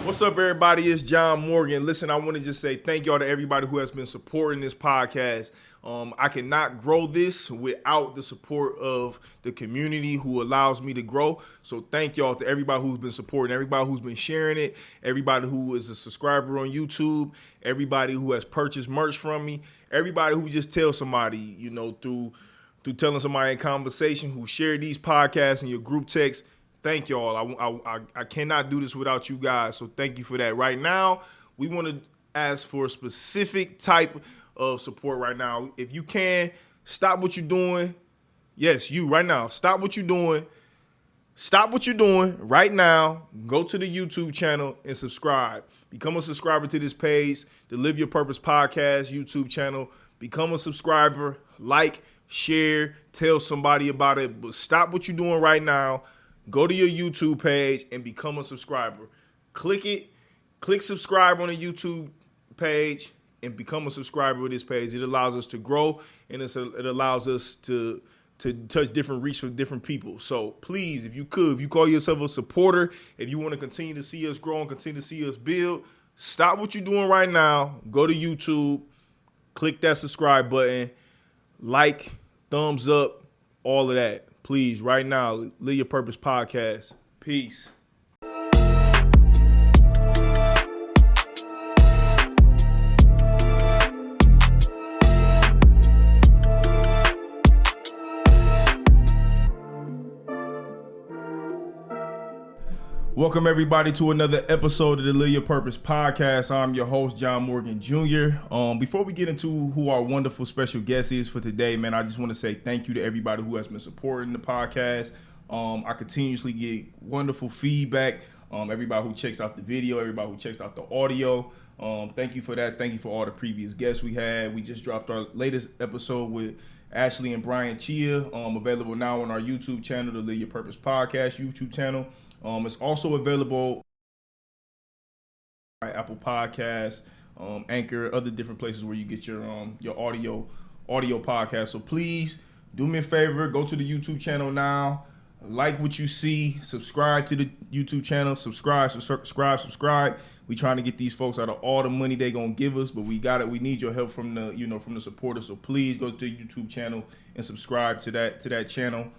What's up, everybody? It's John Morgan. Listen, I want to just say thank y'all to everybody who has been supporting this podcast. I cannot grow this without the support of the community who allows me to grow. So thank y'all to everybody who's been supporting, everybody who's been sharing it, everybody who is a subscriber on YouTube, everybody who has purchased merch from me, everybody who just tells somebody, you know, through telling somebody in conversation, who shared these podcasts in your group text. Thank y'all. I cannot do this without you guys, so thank you for that. Right now, we want to ask for a specific type of support right now. If you can, stop what you're doing. Yes, you right now. Stop what you're doing. Stop what you're doing right now. Go to the YouTube channel and subscribe. Become a subscriber to this page, the Live Your Purpose Podcast YouTube channel. Become a subscriber. Like, share, tell somebody about it. But stop what you're doing right now. Go to your YouTube page and become a subscriber. Click it. Click subscribe on the YouTube page and become a subscriber of this page. It allows us to grow, and it allows us to touch different reach for different people. So please, if you call yourself a supporter, if you want to continue to see us grow and continue to see us build, stop what you're doing right now. Go to YouTube. Click that subscribe button. Like, thumbs up, all of that. Please, right now, Live Your Purpose Podcast. Peace. Welcome, everybody, to another episode of the Live Your Purpose Podcast. I'm your host, John Morgan Jr. Before we get into who our wonderful special guest is for today, man, I just want to say thank you to everybody who has been supporting the podcast. I continuously get wonderful feedback. Everybody who checks out the video, everybody who checks out the audio. Thank you for that. Thank you for all the previous guests we had. We just dropped our latest episode with Ashley and Brian Chia, available now on our YouTube channel, the Live Your Purpose Podcast YouTube channel. It's also available on Apple Podcasts, Anchor, other different places where you get your audio podcast. So please do me a favor, go to the YouTube channel now, like what you see, subscribe to the YouTube channel, subscribe. We trying to get these folks out of all the money they gonna give us, but we need your help from the supporters. So please go to the YouTube channel and subscribe to that channel.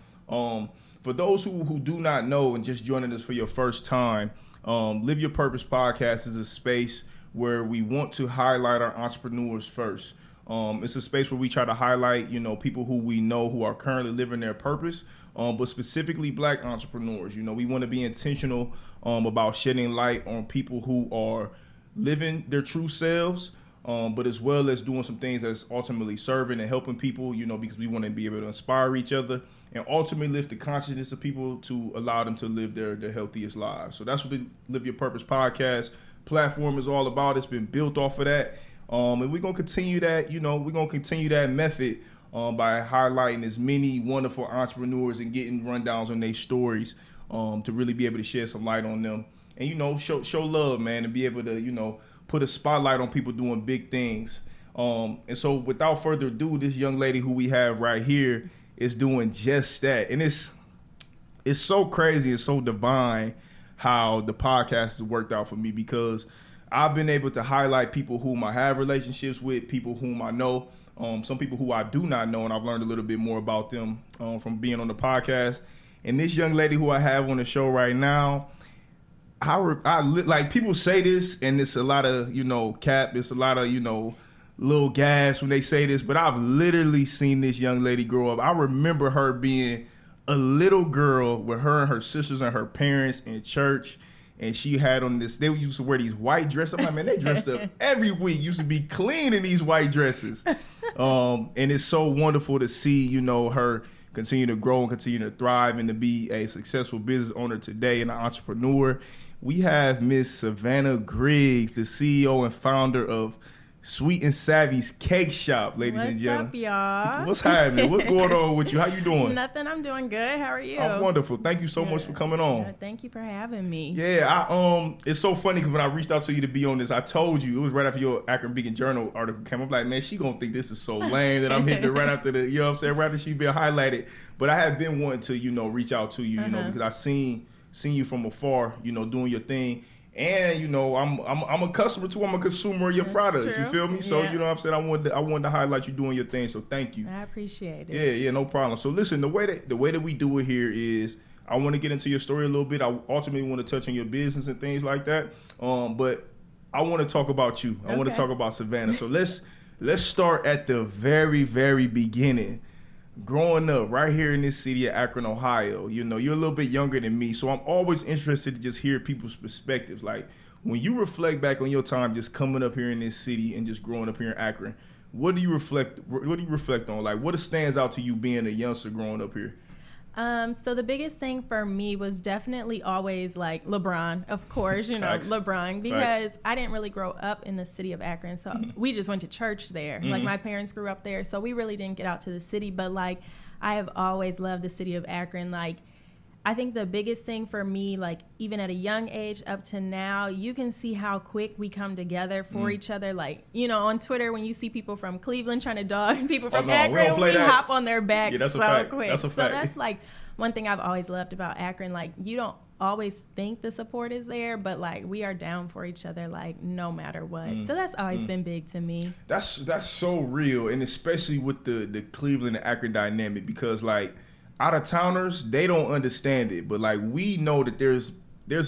For those who do not know and just joining us for your first time, Live Your Purpose Podcast is a space where we want to highlight our entrepreneurs first. It's a space where we try to highlight, people who we know who are currently living their purpose, but specifically Black entrepreneurs. We want to be intentional about shedding light on people who are living their true selves, but as well as doing some things that's ultimately serving and helping people, because we want to be able to inspire each other and ultimately lift the consciousness of people to allow them to live their healthiest lives. So that's what the Live Your Purpose Podcast platform is all about. It's been built off of that. And we're going to continue that, we're going to continue that method by highlighting as many wonderful entrepreneurs and getting rundowns on their stories to really be able to shed some light on them. And, show love, man, and be able to, put a spotlight on people doing big things. And so without further ado, this young lady who we have right here is doing just that. And it's so crazy, it's so divine how the podcast has worked out for me, because I've been able to highlight people whom I have relationships with, people whom I know, some people who I do not know, and I've learned a little bit more about them from being on the podcast. And this young lady who I have on the show right now, like, people say this, and it's a lot of, cap, it's a lot of, little gas when they say this, but I've literally seen this young lady grow up. I remember her being a little girl with her and her sisters and her parents in church, and she had on this, they used to wear these white dresses. I'm like, man, they dressed up every week, used to be clean in these white dresses. And it's so wonderful to see, her continue to grow and continue to thrive and to be a successful business owner today and an entrepreneur. We have Miss Savannah Griggs, the CEO and founder of Sweet and Savvy's Cake Shop, ladies and gentlemen. What's up, y'all? What's happening? What's going on with you? How you doing? Nothing. I'm doing good. How are you? I'm wonderful. Thank you so much for coming on. Thank you for having me. Yeah, it's so funny because when I reached out to you to be on this, I told you, it was right after your Akron Beacon Journal article came. I'm like, man, she gonna think this is so lame that I'm hitting her right after the, right after she been highlighted. But I have been wanting to, reach out to you, because I've seen you from afar, doing your thing. And you know, I'm a customer too. I'm a consumer of your products. true. You feel me? So Yeah. you know what I'm saying? I wanted to highlight you doing your thing. So thank you. I appreciate it. Yeah, no problem. So listen, the way that we do it here is I want to get into your story a little bit. I ultimately want to touch on your business and things like that. But I want to talk about you. I want to Okay. talk about Savannah. So let's start at the very, very beginning. Growing up right here in this city of Akron, Ohio, you know, you're a little bit younger than me. So I'm always interested to just hear people's perspectives. Like when you reflect back on your time just coming up here in this city and just growing up here in Akron, what do you reflect on? Like what stands out to you being a youngster growing up here? So the biggest thing for me was definitely always like LeBron, of course, you know, Facts. LeBron, because I didn't really grow up in the city of Akron. So we just went to church there. Like my parents grew up there. So we really didn't get out to the city. But like I have always loved the city of Akron. Like I think the biggest thing for me, like even at a young age up to now, you can see how quick we come together for each other. Like, you know, on Twitter, when you see people from Cleveland trying to dog people from we don't Akron, play we that. hop on their back Yeah, that's a so fact. quick. That's a fact. So that's like one thing I've always loved about Akron. Like you don't always think the support is there, but like we are down for each other, like no matter what. So that's always been big to me. That's so real, and especially with the Cleveland and Akron dynamic, because like out of towners, they don't understand it, but like we know that there's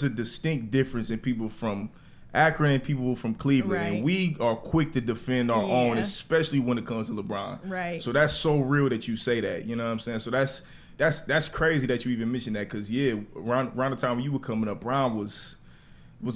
a distinct difference in people from Akron and people from Cleveland, Right. and we are quick to defend our own, Yeah. especially when it comes to LeBron. Right. So that's so real that you say that. You know what I'm saying? So that's crazy that you even mentioned that, because yeah, around the time when you were coming up, Brown was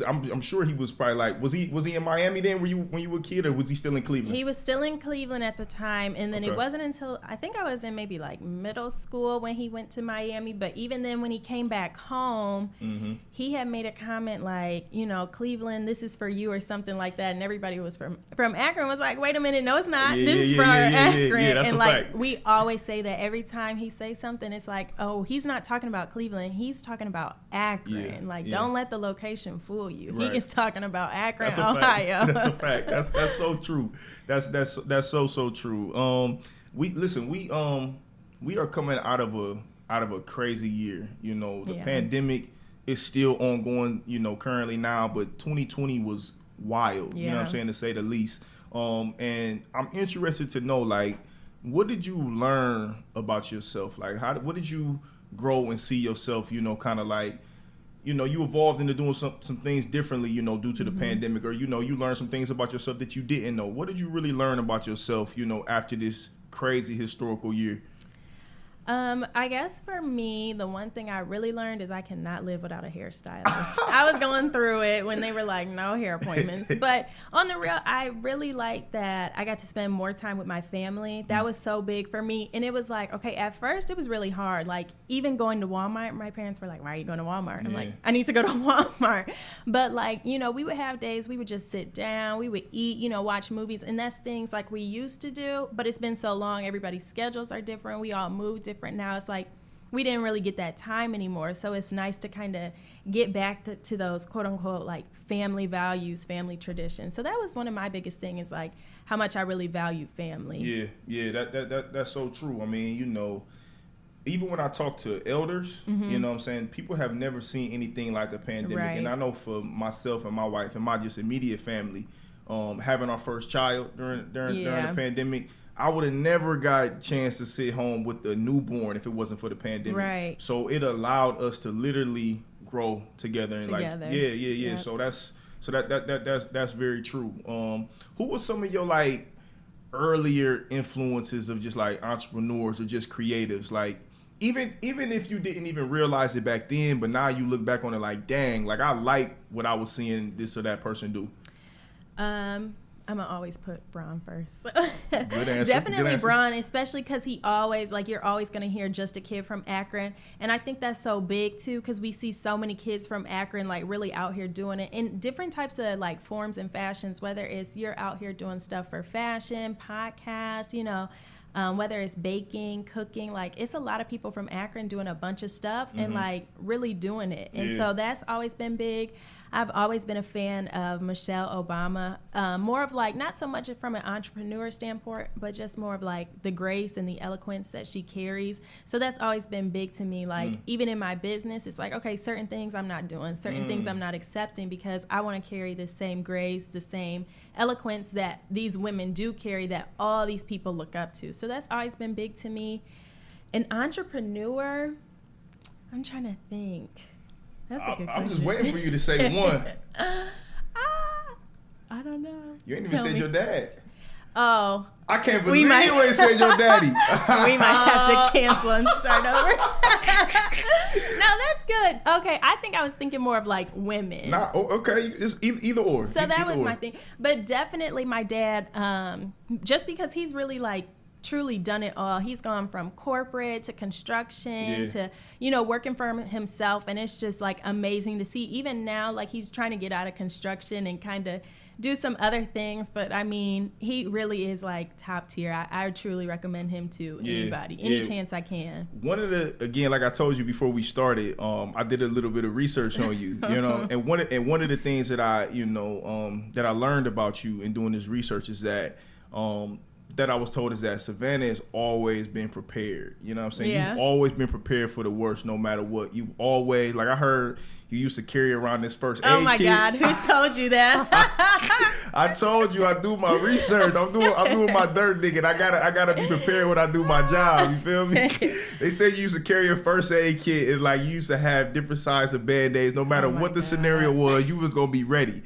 I'm sure he was probably like, was he in Miami then when you were a kid, or was he still in Cleveland? He was still in Cleveland at the time, and then Okay. it wasn't until I think I was in maybe like middle school when he went to Miami. But even then, when he came back home, he had made a comment like, you know, Cleveland, this is for you or something like that, and everybody was from Akron was like, wait a minute, no, it's not. Yeah, This is yeah, for yeah, yeah, Akron, yeah, that's and a like fact. we always say that every time he says something, it's like, oh, he's not talking about Cleveland, he's talking about Akron. Yeah, Like, yeah. don't let the location fool you. Right. He is talking about Akron, That's a Ohio. fact. That's a fact. That's so true. That's so true. We are coming out of a crazy year. You know, the Yeah. pandemic is still ongoing, you know, currently now, but 2020 was wild, you know what I'm Yeah. saying, to say the least. And I'm interested to know, like, what did you learn about yourself? Like, what did you grow and see yourself, you know, kind of like, you know, you evolved into doing some things differently, you know, due to the pandemic, or, you know, you learned some things about yourself that you didn't know. What did you really learn about yourself, you know, after this crazy historical year? I guess for me, the one thing I really learned is I cannot live without a hairstylist. I was going through it when they were like, no hair appointments. But on the real, I really like that I got to spend more time with my family. That was so big for me. And it was like, okay, at first it was really hard. Like even going to Walmart, my parents were like, why are you going to Walmart? I'm like, I need to go to Walmart. But like, you know, we would have days we would just sit down, we would eat, you know, watch movies. And that's things like we used to do. But it's been so long. Everybody's schedules are different. We all move different. Now it's like we didn't really get that time anymore, so it's nice to kind of get back to those quote unquote like family values, family traditions. So that was one of my biggest things, is like how much I really valued family. Yeah, that's so true. I mean, you know, even when I talk to elders, you know what I'm saying, people have never seen anything like the pandemic. Right. And I know for myself and my wife and my just immediate family, having our first child during the pandemic, I would have never got a chance to sit home with a newborn if it wasn't for the pandemic. Right. So it allowed us to literally grow together. And Together. like, yeah. Yep. So that's very true. Who were some of your like earlier influences of just like entrepreneurs or just creatives? Like even if you didn't even realize it back then, but now you look back on it like, dang, like I like what I was seeing this or that person do. I'm gonna always put Bron first. Good answer. Definitely Good answer. Bron, especially because he always, like, you're always gonna hear just a kid from Akron, and I think that's so big too, because we see so many kids from Akron like really out here doing it in different types of like forms and fashions. Whether it's you're out here doing stuff for fashion, podcasts, you know. Whether it's baking, cooking, like it's a lot of people from Akron doing a bunch of stuff and like really doing it. And so that's always been big. I've always been a fan of Michelle Obama, more of like, not so much from an entrepreneur standpoint, but just more of like the grace and the eloquence that she carries. So that's always been big to me. Like even in my business, it's like, okay, certain things I'm not doing, certain things I'm not accepting, because I want to carry the same grace, the same eloquence that these women do carry, that all these people look up to. So that's always been big to me. An entrepreneur, I'm trying to think. That's a good question. I'm just waiting for you to say one. I don't know. You ain't even said your dad. Oh. I can't believe you ain't said your daddy. We might have to cancel and start over. No, that's good. Okay, I think I was thinking more of like women. Okay, it's either or. So that was my thing. But definitely my dad, just because he's really like truly done it all. He's gone from corporate to construction to, working for himself. And it's just like amazing to see. Even now, like he's trying to get out of construction and kind of do some other things. But I mean, he really is like top tier. I truly recommend him to anybody, any chance I can. One of the, again, like I told you before we started, I did a little bit of research on you, and one of the things that I, that I learned about you in doing this research is that, that I was told is that Savannah has always been prepared. You know what I'm saying? Yeah. You've always been prepared for the worst, no matter what. You've always, like I heard you used to carry around this first aid kit. Oh my God, who told you that? I told you I do my research. I'm doing my dirt digging. I gotta be prepared when I do my job. You feel me? They said you used to carry your first aid kit, and like you used to have different sizes of Band-Aids. No matter what the scenario was, you was gonna be ready.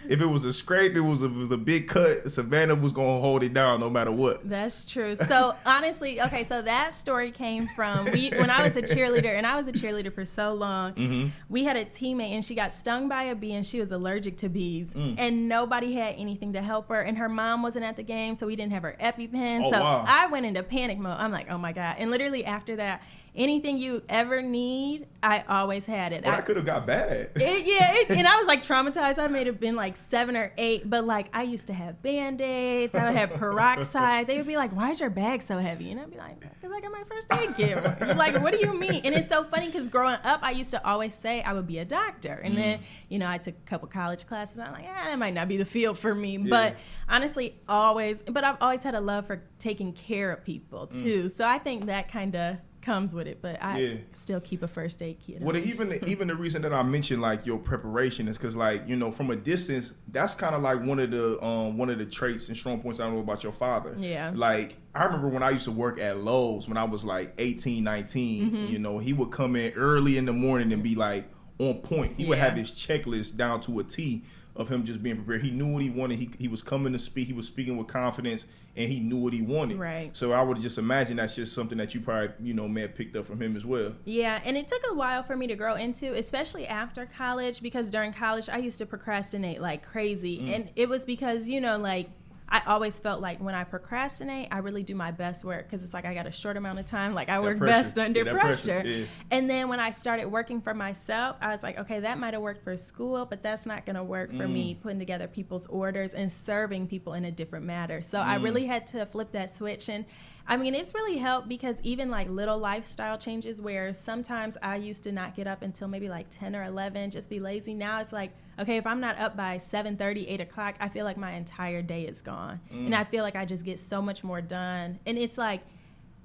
If it was a scrape, it was a big cut, Savannah was going to hold it down no matter what. That's true. So honestly, okay, so that story came from when I was a cheerleader, and I was a cheerleader for so long, we had a teammate, and she got stung by a bee, and she was allergic to bees, and nobody had anything to help her, and her mom wasn't at the game, so we didn't have her EpiPen. I went into panic mode. I'm like, oh my God. And literally after that, anything you ever need, I always had it. Well, I could have got bad. And I was like traumatized. I may have been like 7 or 8, but like I used to have Band-Aids. I would have peroxide. They would be like, "Why is your bag so heavy?" And I'd be like, "Because I got my first aid kit." Like, what do you mean? And it's so funny because growing up, I used to always say I would be a doctor, and then I took a couple college classes. I'm like, that might not be the field for me. But honestly, I've always had a love for taking care of people too. So I think that kind of comes with it, but I still keep a first aid kit. Well, even the reason that I mentioned like your preparation is because like from a distance, that's kind of like one of the traits and strong points I know about your father. Yeah. Like I remember when I used to work at Lowe's when I was like 18, 19. He would come in early in the morning and be like on point. He would have his checklist down to a T of him just being prepared. He knew what he wanted. He was coming to speak. He was speaking with confidence, and he knew what he wanted. Right. So I would just imagine that's just something that you probably, may have picked up from him as well. Yeah, and it took a while for me to grow into, especially after college, because during college I used to procrastinate like crazy. And it was because, like, I always felt like when I procrastinate, I really do my best work because it's like I got a short amount of time. Like I work best under pressure. Yeah. And then when I started working for myself, I was like, okay, that might have worked for school, but that's not going to work for me putting together people's orders and serving people in a different manner. So I really had to flip that switch. And I mean, it's really helped because even like little lifestyle changes where sometimes I used to not get up until maybe like 10 or 11, just be lazy. Now it's like, okay, if I'm not up by 7:30, 8 o'clock, I feel like my entire day is gone. And I feel like I just get so much more done. And it's like,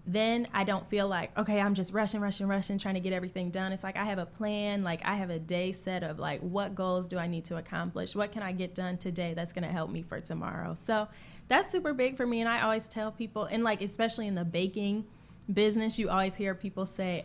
then I don't feel like, okay, I'm just rushing, trying to get everything done. It's like I have a plan, like I have a day set of like, what goals do I need to accomplish? What can I get done today that's going to help me for tomorrow? So that's super big for me. And I always tell people, and like, especially in the baking business, you always hear people say,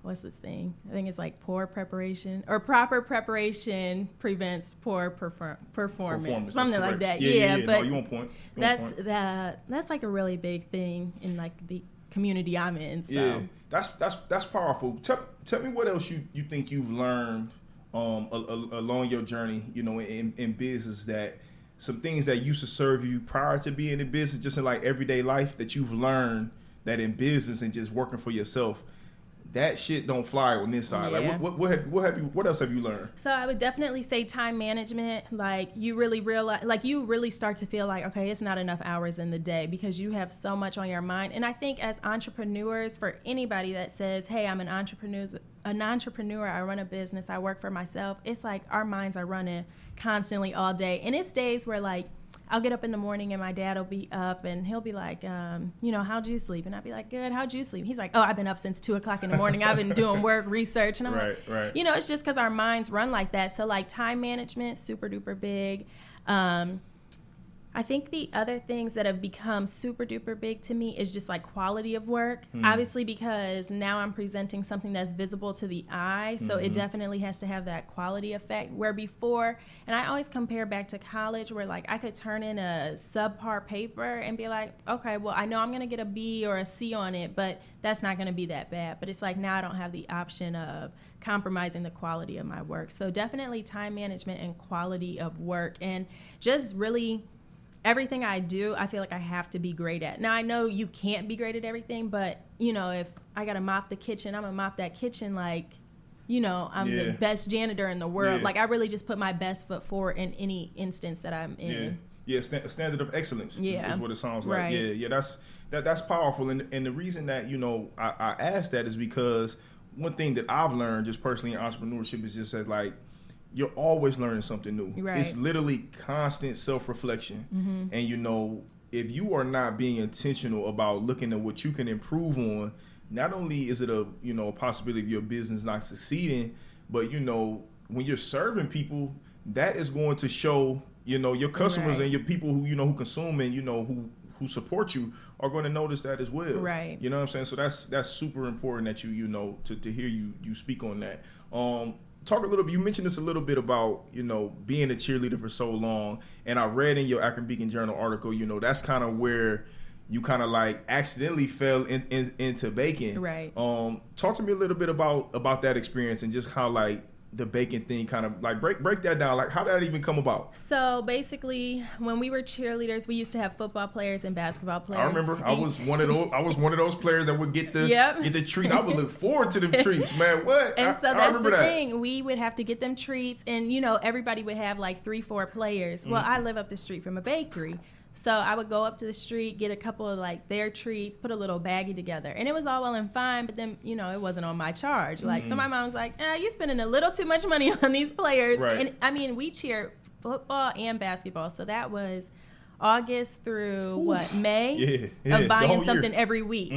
what's this thing? I think it's like poor preparation or proper preparation prevents poor performance. Something like that. Yeah. But no, you on point. That's like a really big thing in like the community I'm in. So. Yeah, that's powerful. Tell me what else you think you've learned along your journey, in business, that some things that used to serve you prior to being in business, just in like everyday life, that you've learned that in business and just working for yourself, that shit don't fly on this side. Yeah. Like what else have you learned? So I would definitely say time management. Like you really realize, like you really start to feel like, okay, it's not enough hours in the day because you have so much on your mind. And I think as entrepreneurs, for anybody that says, hey, I'm an entrepreneur, I run a business, I work for myself, it's like our minds are running constantly all day. And it's days where like I'll get up in the morning and my dad will be up and he'll be like, how'd you sleep? And I'll be like, good, how'd you sleep? He's like, oh, I've been up since 2:00 in the morning. I've been doing work, research. And I'm like, it's just because our minds run like that. So like time management, super duper big. I think the other things that have become super duper big to me is just like quality of work. Obviously, because now I'm presenting something that's visible to the eye. So it definitely has to have that quality effect. Where before, and I always compare back to college where like I could turn in a subpar paper and be like, okay, well, I know I'm going to get a B or a C on it, but that's not going to be that bad. But it's like now I don't have the option of compromising the quality of my work. So definitely time management and quality of work, and just really everything I do, I feel like I have to be great at. Now, I know you can't be great at everything, but, if I got to mop the kitchen, I'm going to mop that kitchen like, I'm the best janitor in the world. Like, I really just put my best foot forward in any instance that I'm in. Yeah, standard of excellence is what it sounds like. Right. Yeah, that's powerful. And the reason that, I asked that is because one thing that I've learned just personally in entrepreneurship is just that, like, you're always learning something new. Right. It's literally constant self-reflection. And, if you are not being intentional about looking at what you can improve on, not only is it a possibility of your business not succeeding, but, when you're serving people, that is going to show, your customers and your people who, who consume and, who support you are going to notice that as well. Right. You know what I'm saying? So that's super important that you to hear you speak on that. Talk a little bit. You mentioned this a little bit about being a cheerleader for so long, and I read in your Akron Beacon Journal article. That's kind of where you kind of like accidentally fell into baking. Right. Talk to me a little bit about that experience and just how like the baking thing kind of like break that down. Like how did that even come about? So basically, when we were cheerleaders, we used to have football players and basketball players. I remember I was one of those players that would get the treat. I would look forward to them treats, man. What? And so that's the thing. We would have to get them treats, and everybody would have like 3-4 players. Well, I live up the street from a bakery. So I would go up to the street, get a couple of like their treats, put a little baggie together. And it was all well and fine, but then, it wasn't on my charge. Like, so my mom was like, you're spending a little too much money on these players. Right. And I mean, we cheer football and basketball. So that was August through May of buying something every week.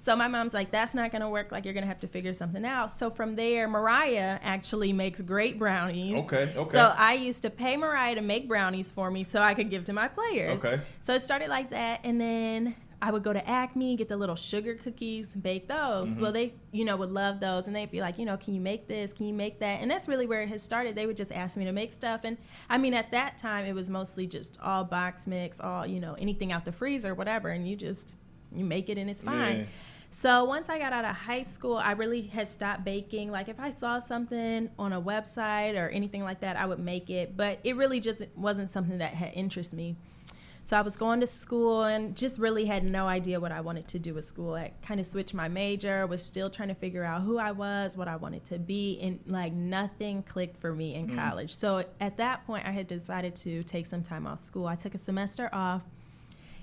So my mom's like, that's not going to work. Like, you're going to have to figure something out. So from there, Mariah actually makes great brownies. Okay. So I used to pay Mariah to make brownies for me so I could give to my players. Okay. So it started like that. And then I would go to Acme, get the little sugar cookies, and bake those. Well, they, would love those. And they'd be like, can you make this? Can you make that? And that's really where it has started. They would just ask me to make stuff. And I mean, at that time, it was mostly just all box mix, all, anything out the freezer, whatever. And you make it and it's fine. Yeah. So once I got out of high school, I really had stopped baking. Like if I saw something on a website or anything like that, I would make it. But it really just wasn't something that had interested me. So I was going to school and just really had no idea what I wanted to do with school. I kind of switched my major, was still trying to figure out who I was, what I wanted to be, and like nothing clicked for me in college. So at that point, I had decided to take some time off school. I took a semester off.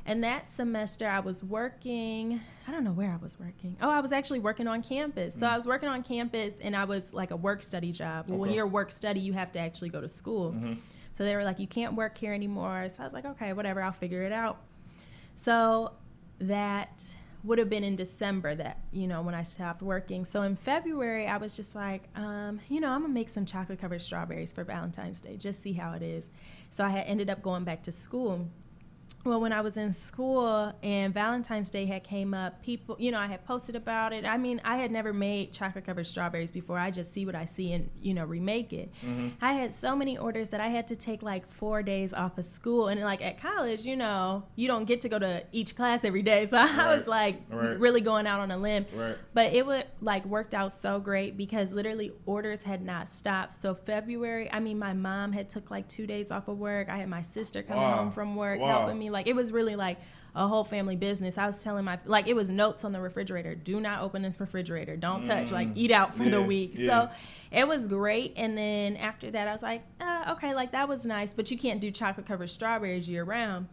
And that semester I was working, I don't know where I was working. Oh, I was actually working on campus. So I was working on campus and I was like a work study job. Well, when you're a work study, you have to actually go to school. So they were like, you can't work here anymore. So I was like, okay, whatever, I'll figure it out. So that would have been in December that, when I stopped working. So in February, I was just like, I'm going to make some chocolate covered strawberries for Valentine's Day, just see how it is. So I had ended up going back to school. Well, when I was in school and Valentine's Day had came up, people, I had posted about it. I mean, I had never made chocolate-covered strawberries before. I just see what I see and, remake it. I had so many orders that I had to take like 4 days off of school. And like at college, you don't get to go to each class every day. So I was like really going out on a limb. Right. But it would worked out so great because literally orders had not stopped. So February, my mom had took like 2 days off of work. I had my sister come home from work helping telling me, like, it was really like a whole family business. I was telling like, it was notes on the refrigerator. Do not open this refrigerator. Don't touch, like, eat out for the week. So it was great. And then after that, I was like, okay, like, that was nice, but you can't do chocolate covered strawberries year round.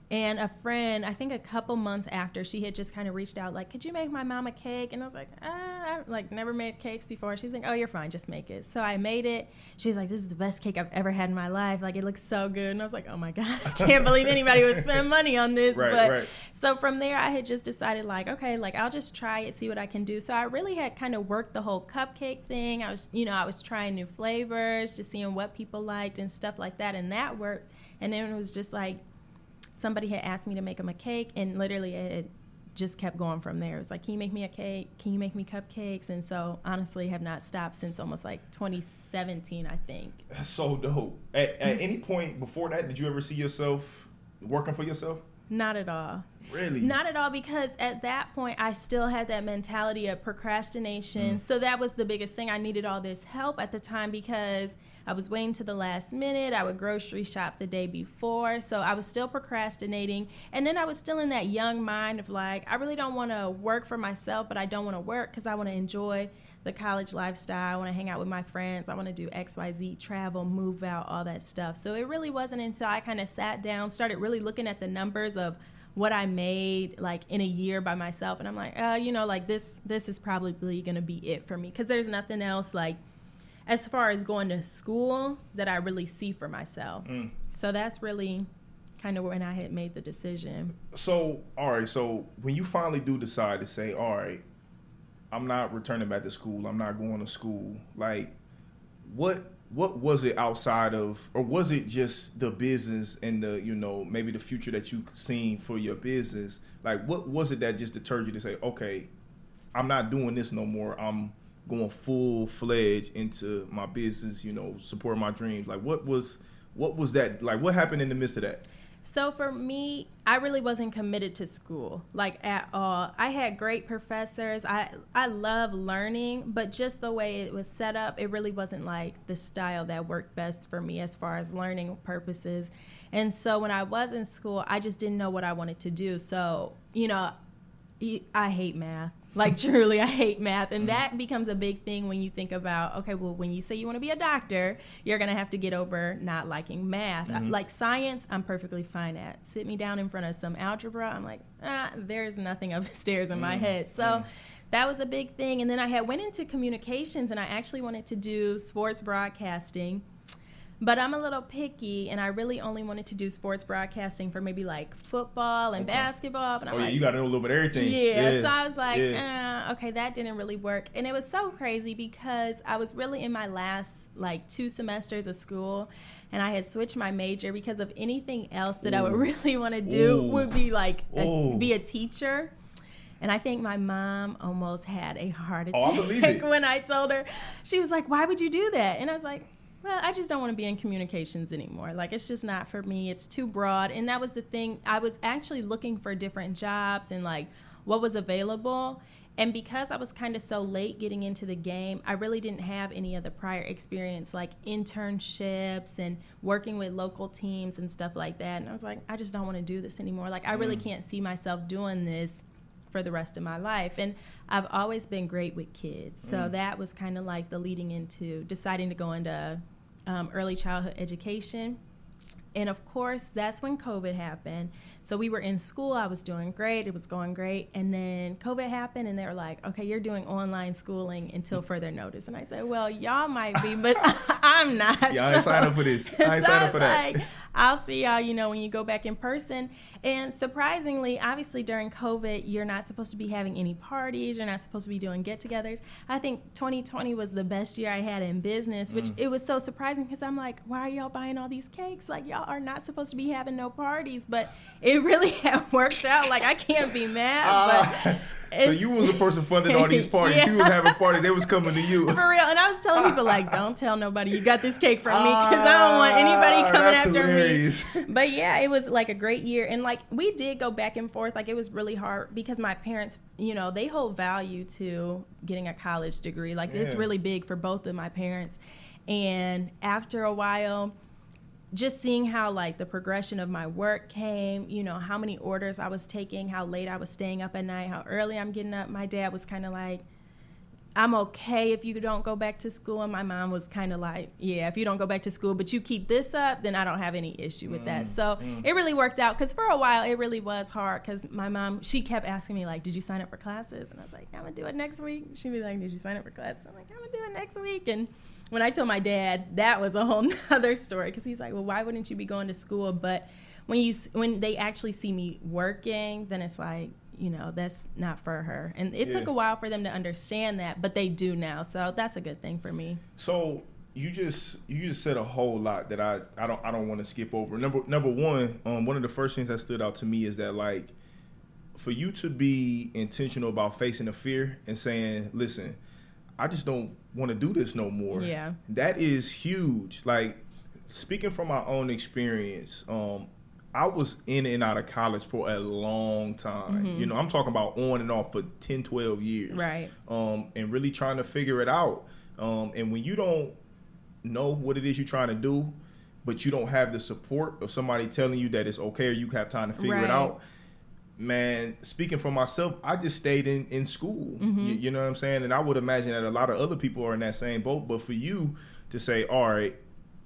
And a friend, I think a couple months after, she had just kind of reached out, like, could you make my mom a cake? And I was like, I've, like, never made cakes before. She's like, oh, you're fine, just make it. So I made it. She's like, this is the best cake I've ever had in my life. Like, it looks so good. And I was like, oh my God, I can't believe anybody would spend money on this. Right. So from there, I had just decided, like, okay, like, I'll just try it, see what I can do. So I really had kind of worked the whole cupcake thing. I was trying new flavors, just seeing what people liked and stuff like that. And that worked. And then it was just like, somebody had asked me to make them a cake, and literally it just kept going from there. It was like, can you make me a cake? Can you make me cupcakes? And so, honestly, have not stopped since almost like 2017, I think. That's so dope. At any point before that, did you ever see yourself working for yourself? Not at all. Really? Not at all, because at that point, I still had that mentality of procrastination. So that was the biggest thing. I needed all this help at the time because I was waiting to the last minute. I would grocery shop the day before. So I was still procrastinating. And then I was still in that young mind of like, I really don't want to work for myself, but I don't want to work because I want to enjoy the college lifestyle. I want to hang out with my friends. I want to do XYZ, travel, move out, all that stuff. So it really wasn't until I kind of sat down, started really looking at the numbers of what I made like in a year by myself. And I'm like, like this is probably going to be it for me. Because there's nothing else like, as far as going to school, that I really see for myself. So that's really kind of when I had made the decision. So, all right. So when you finally do decide to say, all right, I'm not returning back to school, I'm not going to school, like what was it outside of, or was it just the business and the, maybe the future that you seen for your business? Like, what was it that just deterred you to say, okay, I'm not doing this no more, I'm going full-fledged into my business, supporting my dreams? Like, what was that? Like, what happened in the midst of that? So for me, I really wasn't committed to school, like, at all. I had great professors. I love learning, but just the way it was set up, it really wasn't like the style that worked best for me as far as learning purposes. And so when I was in school, I just didn't know what I wanted to do. So, I hate math. Like, truly, I hate math. And that becomes a big thing when you think about, okay, well, when you say you want to be a doctor, you're going to have to get over not liking math. Like, science, I'm perfectly fine at. Sit me down in front of some algebra, I'm like, there's nothing upstairs in my head. So that was a big thing. And then I had went into communications, and I actually wanted to do sports broadcasting. But I'm a little picky, and I really only wanted to do sports broadcasting for maybe like football and basketball. But I'm like, you got to know a little bit of everything. Yeah, so I was like, okay, that didn't really work. And it was so crazy because I was really in my last like 2 semesters of school, and I had switched my major because of anything else that I would really want to do would be like be a teacher. And I think my mom almost had a heart attack when I told her. She was like, why would you do that? And I was like, well, I just don't want to be in communications anymore. Like, it's just not for me. It's too broad. And that was the thing. I was actually looking for different jobs and, like, what was available. And because I was kind of so late getting into the game, I really didn't have any of the prior experience, like internships and working with local teams and stuff like that. And I was like, I just don't want to do this anymore. Like, I really can't see myself doing this for the rest of my life. And I've always been great with kids. So that was kind of like the leading into deciding to go into early childhood education. And of course, that's when COVID happened. So we were in school. I was doing great. It was going great. And then COVID happened, and they were like, okay, you're doing online schooling until further notice. And I said, well, y'all might be, but I'm not. Yeah, I ain't signed up for this. I ain't signed up for that. Like, I'll see y'all, when you go back in person. And surprisingly, obviously during COVID, you're not supposed to be having any parties. You're not supposed to be doing get-togethers. I think 2020 was the best year I had in business, which it was so surprising because I'm like, why are y'all buying all these cakes? Like, y'all are not supposed to be having no parties. But it really had worked out. Like, I can't be mad, but... So you was the person funding all these parties. You was having parties. They was coming to you. For real. And I was telling people, like, don't tell nobody you got this cake from me because I don't want anybody coming after hilarious. Me. But, yeah, it was, like, a great year. And, like, we did go back and forth. Like, it was really hard because my parents, they hold value to getting a college degree. Like, it's really big for both of my parents. And after a while... just seeing how like the progression of my work came, you know, how many orders I was taking, how late I was staying up at night, how early I'm getting up. My dad was kind of like, I'm okay if you don't go back to school. And my mom was kind of like, yeah, if you don't go back to school, but you keep this up, then I don't have any issue with that. So it really worked out, because for a while it really was hard, because my mom, she kept asking me like, did you sign up for classes? And I was like, I'm gonna do it next week. She'd be like, did you sign up for classes? I'm like, I'm gonna do it next week. And when I told my dad, that was a whole nother story, because he's like, well, why wouldn't you be going to school? But when they actually see me working, then it's like, you know, that's not for her. And it took a while for them to understand that, but they do now. So that's a good thing for me. So you just said a whole lot that I don't want to skip over. Number one, one of the first things that stood out to me is that, like, for you to be intentional about facing the fear and saying, listen, I just don't want to do this no more. Yeah. That is huge. Like, speaking from my own experience, I was in and out of college for a long time. Mm-hmm. You know, I'm talking about on and off for 10, 12 years. Right. And really trying to figure it out. And when you don't know what it is you're trying to do, but you don't have the support of somebody telling you that it's okay or you have time to figure it out, man, speaking for myself, I just stayed in school. Mm-hmm. You know what I'm saying? And I would imagine that a lot of other people are in that same boat. But for you to say, all right,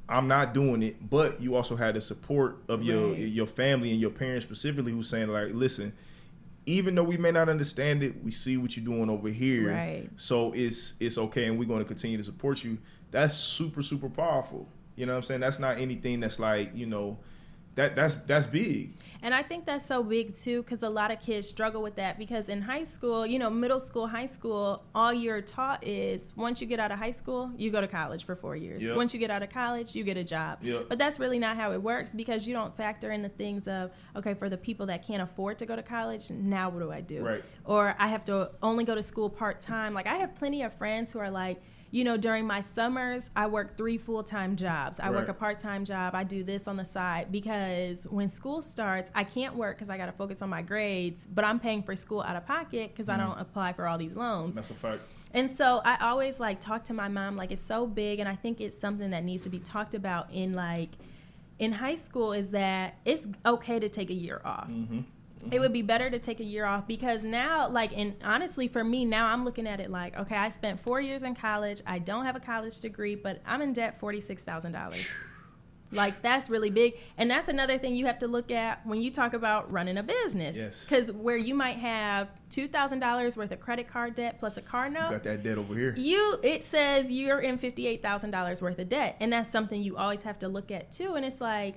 I'm not doing it, but you also had the support of your family and your parents specifically, who's saying, like, listen, even though we may not understand it, we see what you're doing over here. Right. So it's okay, and we're going to continue to support you. That's super, super powerful. You know what I'm saying? That's not anything that's like, you know, that's big. And I think that's so big too, because a lot of kids struggle with that, because in high school, you know, middle school, high school, all you're taught is once you get out of high school, you go to college for 4 years. Yep. Once you get out of college, you get a job. Yep. But that's really not how it works, because you don't factor in the things of, okay, for the people that can't afford to go to college, now what do I do? Right. Or I have to only go to school part-time. Like, I have plenty of friends who are like, you know, during my summers, I work 3 full-time jobs. I work a part-time job. I do this on the side, because when school starts, I can't work because I got to focus on my grades, but I'm paying for school out of pocket because I don't apply for all these loans. That's a fact. And so I always like talk to my mom, like, it's so big, and I think it's something that needs to be talked about in high school, is that it's okay to take a year off. Mm-hmm. It would be better to take a year off, because now, like, and honestly for me now, I'm looking at it like, okay, I spent 4 years in college. I don't have a college degree, but I'm in debt $46,000. Like, that's really big. And that's another thing you have to look at when you talk about running a business. Yes. Because where you might have $2,000 worth of credit card debt plus a car note. You got that debt over here. It says you're in $58,000 worth of debt. And that's something you always have to look at too. And it's like,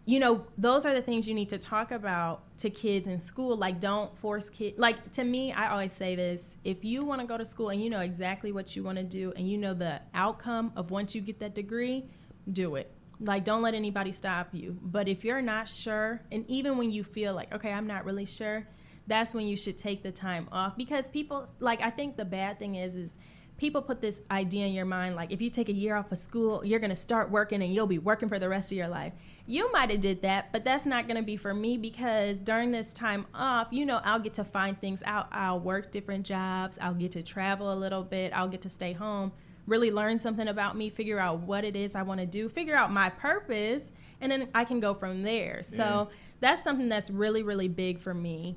you know, those are the things you need to talk about to kids in school. Like, don't force kids. Like, to me, I always say this: if you want to go to school and you know exactly what you want to do and you know the outcome of once you get that degree, do it. Like, don't let anybody stop you. But if you're not sure, and even when you feel like, okay, I'm not really sure, that's when you should take the time off. Because people, like, I think the bad thing is people put this idea in your mind, like, if you take a year off of school, you're going to start working and you'll be working for the rest of your life. You might have did that, but that's not going to be for me, because during this time off, you know, I'll get to find things out. I'll work different jobs. I'll get to travel a little bit. I'll get to stay home, really learn something about me, figure out what it is I want to do, figure out my purpose, and then I can go from there. So that's something that's really, really big for me.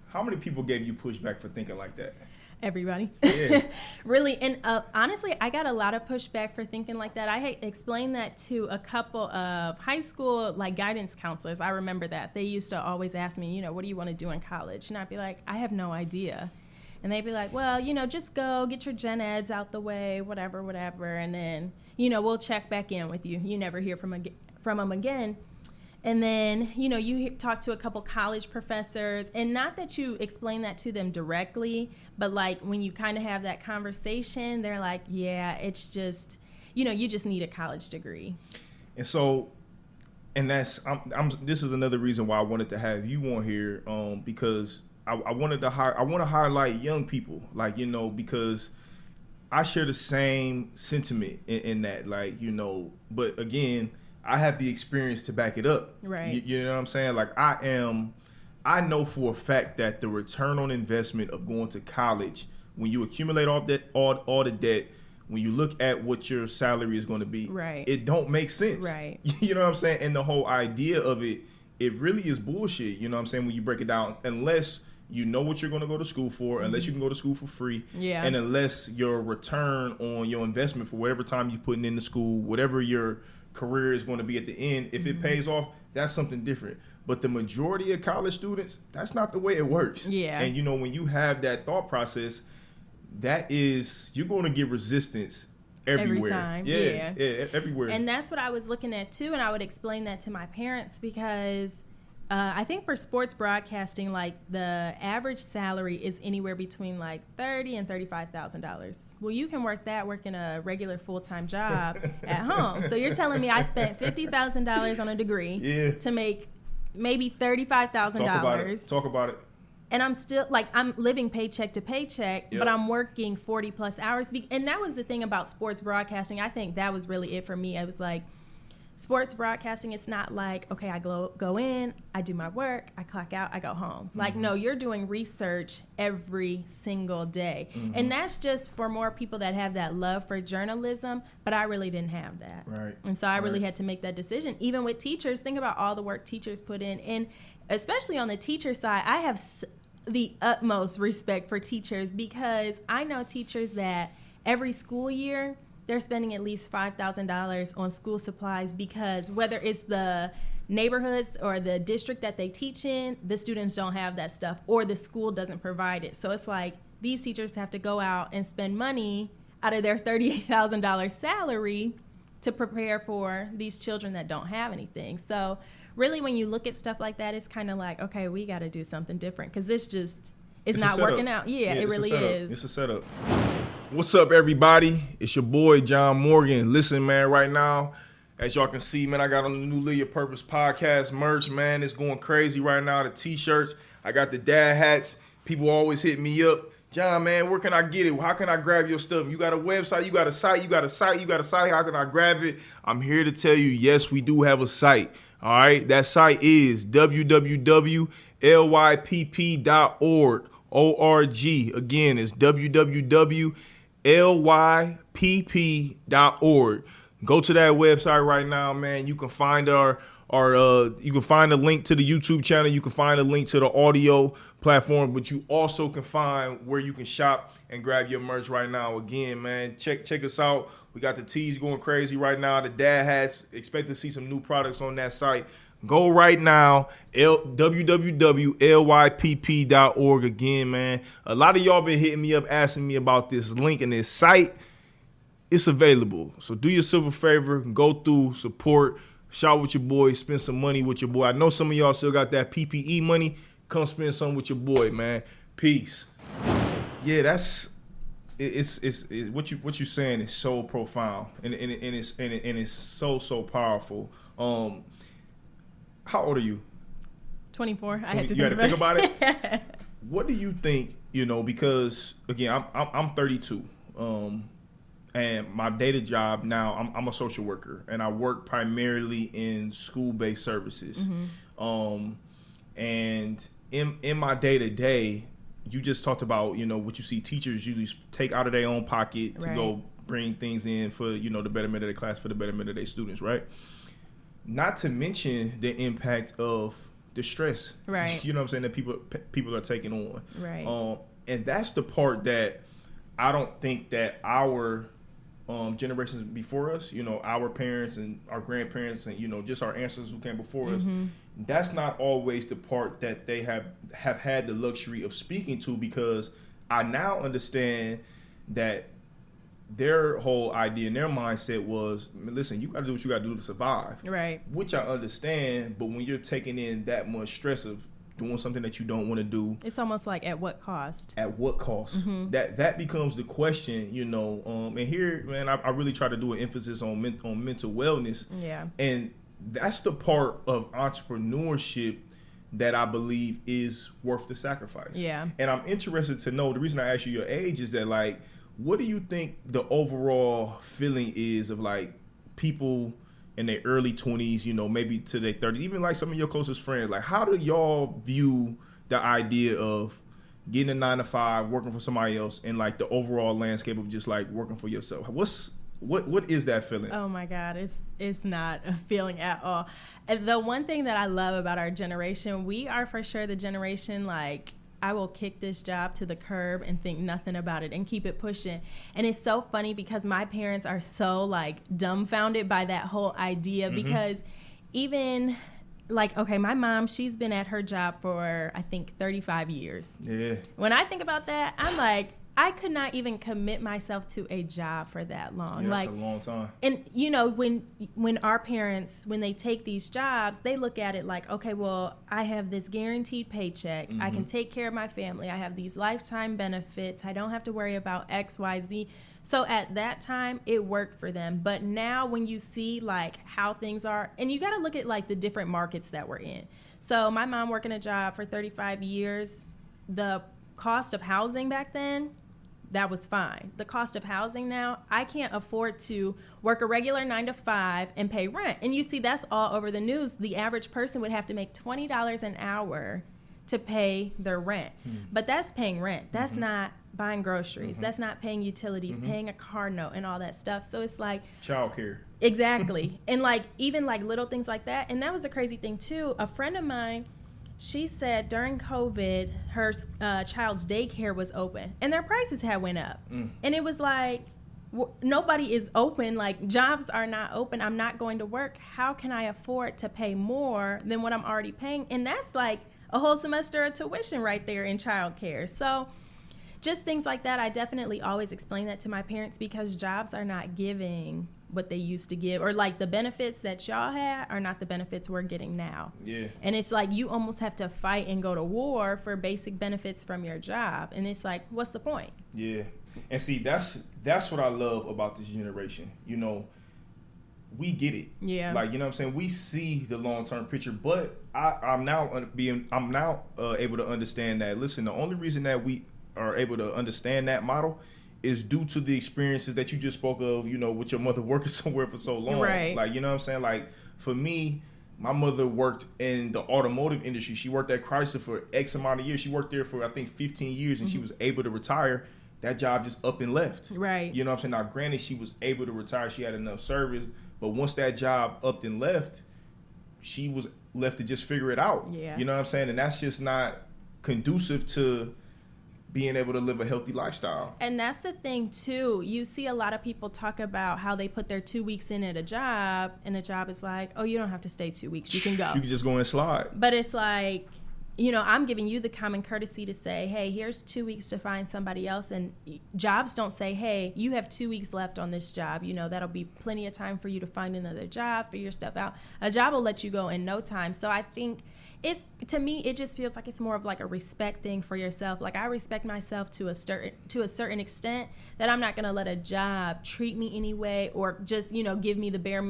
How many people gave you pushback for thinking like that? Everybody. Yeah. Really. And honestly, I got a lot of pushback for thinking like that. I explained that to a couple of high school, like, guidance counselors. I remember that. They used to always ask me, you know, what do you want to do in college? And I'd be like, I have no idea. And they'd be like, well, you know, just go get your gen eds out the way, whatever. And then, you know, we'll check back in with you. You never hear from them again. And then, you know, you talk to a couple college professors, and not that you explain that to them directly, but like when you kind of have that conversation, they're like, yeah, it's just, you know, you just need a college degree. And so, and that's, this is another reason why I wanted to have you on here, because I want to highlight young people, like, you know, because I share the same sentiment in that, like, you know, but again, I have the experience to back it up. Right. You know what I'm saying? Like, I know for a fact that the return on investment of going to college, when you accumulate all the debt, when you look at what your salary is going to be, right, it don't make sense. Right. You know what I'm saying? And the whole idea of it really is bullshit. You know what I'm saying? When you break it down, unless you know what you're going to go to school for, unless you can go to school for free, and unless your return on your investment for whatever time you're putting into school, whatever your career is going to be at the end, if it pays off, that's something different. But the majority of college students, that's not the way it works. Yeah. And, you know, when you have that thought process, you're going to get resistance everywhere. Every time. Yeah, everywhere. And that's what I was looking at, too, and I would explain that to my parents because I think for sports broadcasting, like, the average salary is anywhere between, like, $30,000 and $35,000. Well, you can work that working a regular full-time job at home. So you're telling me I spent $50,000 on a degree to make maybe $35,000. Talk about it. And I'm still, like, I'm living paycheck to paycheck, but I'm working 40-plus hours. And that was the thing about sports broadcasting. I think that was really it for me. I was like, sports broadcasting, it's not like, okay, I go in, I do my work, I clock out, I go home. Like, no, you're doing research every single day. And that's just for more people that have that love for journalism, but I really didn't have that. Right. And so I really had to make that decision. Even with teachers, think about all the work teachers put in. And especially on the teacher side, I have the utmost respect for teachers because I know teachers that every school year, they're spending at least $5,000 on school supplies because whether it's the neighborhoods or the district that they teach in, the students don't have that stuff or the school doesn't provide it. So it's like these teachers have to go out and spend money out of their $38,000 salary to prepare for these children that don't have anything. So really when you look at stuff like that, it's kind of like, okay, we got to do something different because this just is not working out. Yeah, it really is. It's a setup. What's up, everybody? It's your boy, John Morgan. Listen, man, right now, as y'all can see, man, I got on the new Live Your Purpose podcast merch, man. It's going crazy right now. The T-shirts. I got the dad hats. People always hit me up. John, man, where can I get it? How can I grab your stuff? You got a website? You got a site? You got a site? How can I grab it? I'm here to tell you, yes, we do have a site. All right? That site is www.lypp.org. O-R-G. Again, it's www.lypp.org. Go to that website right now, man. You can find you can find a link to the YouTube channel. You can find a link to the audio platform, but you also can find where you can shop and grab your merch right now. Again, man, check us out. We got the tees going crazy right now. The dad hats. Expect to see some new products on that site. Go right now, www.lypp.org. Again, man. A lot of y'all been hitting me up, asking me about this link and this site. It's available. So do yourself a favor, go through, support, shop with your boy, spend some money with your boy. I know some of y'all still got that PPE money. Come spend some with your boy, man. Peace. Yeah, it's what you're saying is so profound and it's so powerful. How old are you? 24. 20, I had to think about it. it. What do you think? You know, because again, I'm 32, and my day-to job now, I'm a social worker, and I work primarily in school-based services. And in my day-to-day, you just talked about, you know, what you see teachers usually take out of their own pocket to go bring things in for, you know, the betterment of the class, for the betterment of their students, right? Not to mention the impact of the stress, right? You know what I'm saying, that people are taking on, right? And that's the part that I don't think that our generations before us, you know, our parents and our grandparents and, you know, just our ancestors who came before us, that's not always the part that they have had the luxury of speaking to, because I now understand that their whole idea and their mindset was, listen, you got to do what you got to do to survive. Right. Which I understand, but when you're taking in that much stress of doing something that you don't want to do, it's almost like at what cost? At what cost? That becomes the question, you know. And here, man, I really try to do an emphasis on mental wellness. Yeah. And that's the part of entrepreneurship that I believe is worth the sacrifice. Yeah. And I'm interested to know, the reason I asked you your age is that, like, what do you think the overall feeling is of, like, people in their early 20s, you know, maybe to their 30s, even like some of your closest friends? Like, how do y'all view the idea of getting a 9-to-5, working for somebody else, and like the overall landscape of just like working for yourself? What is that feeling? Oh my God, it's not a feeling at all. And the one thing that I love about our generation, we are for sure the generation like, I will kick this job to the curb and think nothing about it and keep it pushing. And it's so funny because my parents are so like dumbfounded by that whole idea because even like, okay, my mom, she's been at her job for I think 35 years. Yeah. When I think about that, I'm like, I could not even commit myself to a job for that long. Yeah, like, that's a long time. And you know, when our parents, when they take these jobs, they look at it like, okay, well, I have this guaranteed paycheck. I can take care of my family. I have these lifetime benefits. I don't have to worry about X, Y, Z. So at that time, it worked for them. But now when you see like how things are, and you got to look at like the different markets that we're in. So my mom working a job for 35 years, the cost of housing back then, that was fine. The cost of housing now, I can't afford to work a regular 9-to-5 and pay rent. And you see that's all over the news. The average person would have to make $20 an hour to pay their rent. But that's paying rent. That's not buying groceries. That's not paying utilities, paying a car note and all that stuff. So it's like childcare. Exactly. And like even like little things like that. And that was a crazy thing too. A friend of mine, she said during COVID, her child's daycare was open and their prices had went up. And it was like, nobody is open. Like jobs are not open. I'm not going to work. How can I afford to pay more than what I'm already paying? And that's like a whole semester of tuition right there in childcare. So just things like that. I definitely always explain that to my parents because jobs are not giving what they used to give, or like the benefits that y'all had are not the benefits we're getting now. Yeah. And it's like you almost have to fight and go to war for basic benefits from your job. And it's like, what's the point? Yeah. And see, that's what I love about this generation. You know, we get it. Yeah. Like, you know what I'm saying? We see the long-term picture, but I'm now able to understand that, listen, the only reason that we are able to understand that model is due to the experiences that you just spoke of, you know, with your mother working somewhere for so long. Right. Like, you know what I'm saying? Like, for me, my mother worked in the automotive industry. She worked at Chrysler for X amount of years. She worked there for, I think, 15 years, and she was able to retire. That job just up and left. Right. You know what I'm saying? Now, granted, she was able to retire. She had enough service. But once that job upped and left, she was left to just figure it out. Yeah. You know what I'm saying? And that's just not conducive to being able to live a healthy lifestyle. And that's the thing too. You see a lot of people talk about how they put their 2 weeks in at a job, and the job is like, oh, you don't have to stay 2 weeks. You can go. You can just go and slide. But it's like, you know, I'm giving you the common courtesy to say, hey, here's 2 weeks to find somebody else. And jobs don't say, hey, you have 2 weeks left on this job. You know, that'll be plenty of time for you to find another job, figure stuff out. A job will let you go in no time. So I think to me, it just feels like it's more of like a respect thing for yourself. Like I respect myself to a certain extent that I'm not going to let a job treat me anyway or just, you know, give me the bare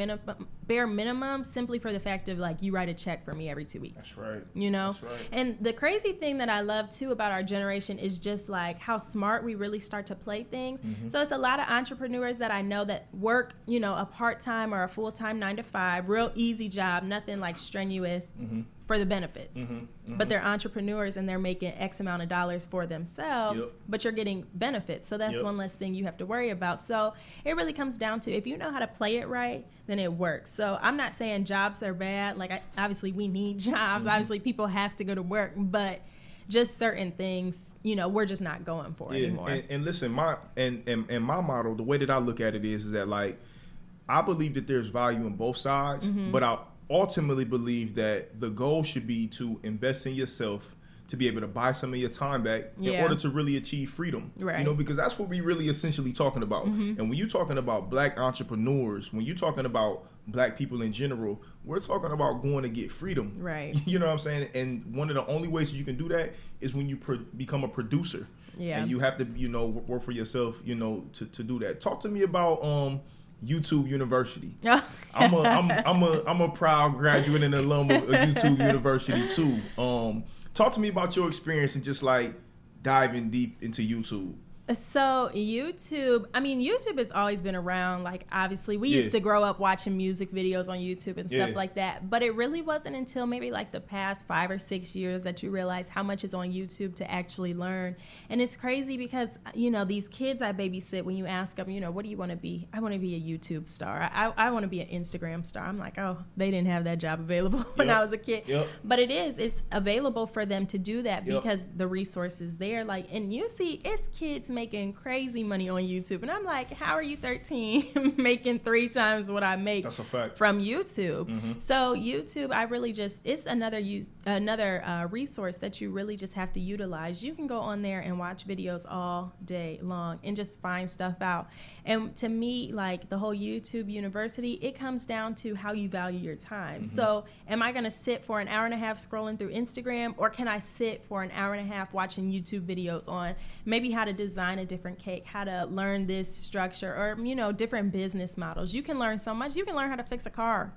minimum simply for the fact of like you write a check for me every 2 weeks. That's right. You know? That's right. And the crazy thing that I love too about our generation is just like how smart we really start to play things. So it's a lot of entrepreneurs that I know that work, you know, a part-time or a full-time 9-to-5, real easy job, nothing like strenuous for the benefits. But they're entrepreneurs and they're making X amount of dollars for themselves, but you're getting benefits. So that's one less thing you have to worry about. So it really comes down to if you know how to play it right, then it works. So I'm not saying jobs are bad. Like obviously we need jobs. Obviously people have to go to work, but just certain things, you know, we're just not going for anymore. And listen, my model, the way that I look at it is that like I believe that there's value in both sides, but I ultimately believe that the goal should be to invest in yourself to be able to buy some of your time back in order to really achieve freedom. Right. You know, because that's what we really essentially talking about. And when you're talking about black entrepreneurs, when you're talking about black people in general, we're talking about going to get freedom. Right. You know what I'm saying? And one of the only ways you can do that is when you become a producer. Yeah. And you have to, you know, work for yourself, you know, to do that. Talk to me about YouTube University. I'm a proud graduate and alum of YouTube University too. Talk to me about your experience and just like diving deep into YouTube. So YouTube has always been around. Like, obviously, we used to grow up watching music videos on YouTube and stuff like that. But it really wasn't until maybe like the past 5 or 6 years that you realize how much is on YouTube to actually learn. And it's crazy because, these kids I babysit, when you ask them, what do you want to be? I want to be a YouTube star. I want to be an Instagram star. I'm like, oh, they didn't have that job available when I was a kid. But it's available for them to do that because the resource is there. Like, and you see, it's kids making crazy money on YouTube, and I'm like, how are you 13 making 3 times what I make from YouTube? So YouTube, I really it's another resource that you really just have to utilize. You can go on there and watch videos all day long and just find stuff out. And to me, like, the whole YouTube university, it comes down to how you value your time. So am I going to sit for an hour and a half scrolling through Instagram, or can I sit for an hour and a half watching YouTube videos on maybe how to design a different cake, how to learn this structure, or different business models? You can learn so much. You can learn how to fix a car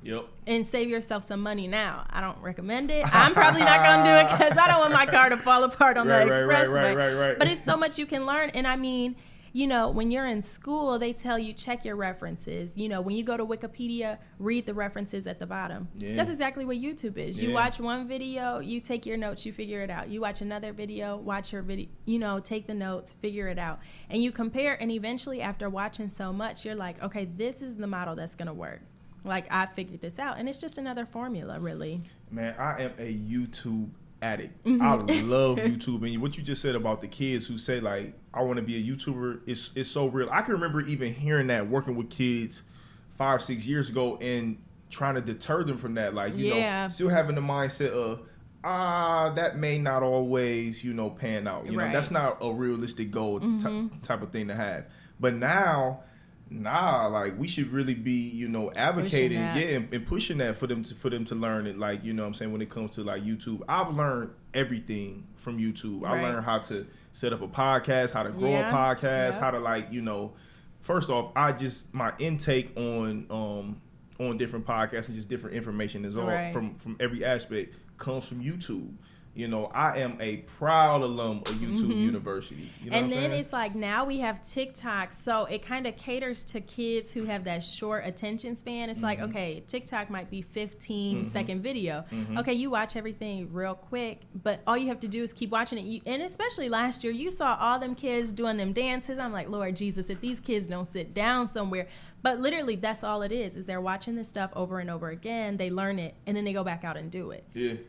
and save yourself some money. Now, I don't recommend it. I'm probably not going to do it because I don't want my car to fall apart on the expressway. But it's so much you can learn. And I mean, when you're in school, they tell you check your references. When you go to Wikipedia, read the references at the bottom. That's exactly what YouTube is. You watch one video, you take your notes, you figure it out. You watch another video, watch your video, take the notes, figure it out. And you compare, and eventually after watching so much, you're like, okay, this is the model that's going to work. Like, I figured this out. And it's just another formula, really. Man, I am a YouTube addict. I love YouTube. And what you just said about the kids who say, like, I want to be a YouTuber, it's so real. I can remember even hearing that, working with kids 5-6 years ago and trying to deter them from that. Like, still having the mindset of, that may not always, pan out. You know, that's not a realistic goal type of thing to have. But now, like, we should really be, advocating, and pushing that for them to learn it. Like, what I'm saying, when it comes to like YouTube, I've learned everything from YouTube. I learned how to set up a podcast, how to grow a podcast, how to, like, first off, my intake on different podcasts and just different information is all from every aspect comes from YouTube. I am a proud alum of YouTube University. And then it's like, now we have TikTok, so it kind of caters to kids who have that short attention span. It's like, okay, TikTok might be 15-second video. Okay, you watch everything real quick, but all you have to do is keep watching it. And especially last year, you saw all them kids doing them dances. I'm like, Lord Jesus, if these kids don't sit down somewhere. But literally, that's all it is they're watching this stuff over and over again. They learn it, and then they go back out and do it.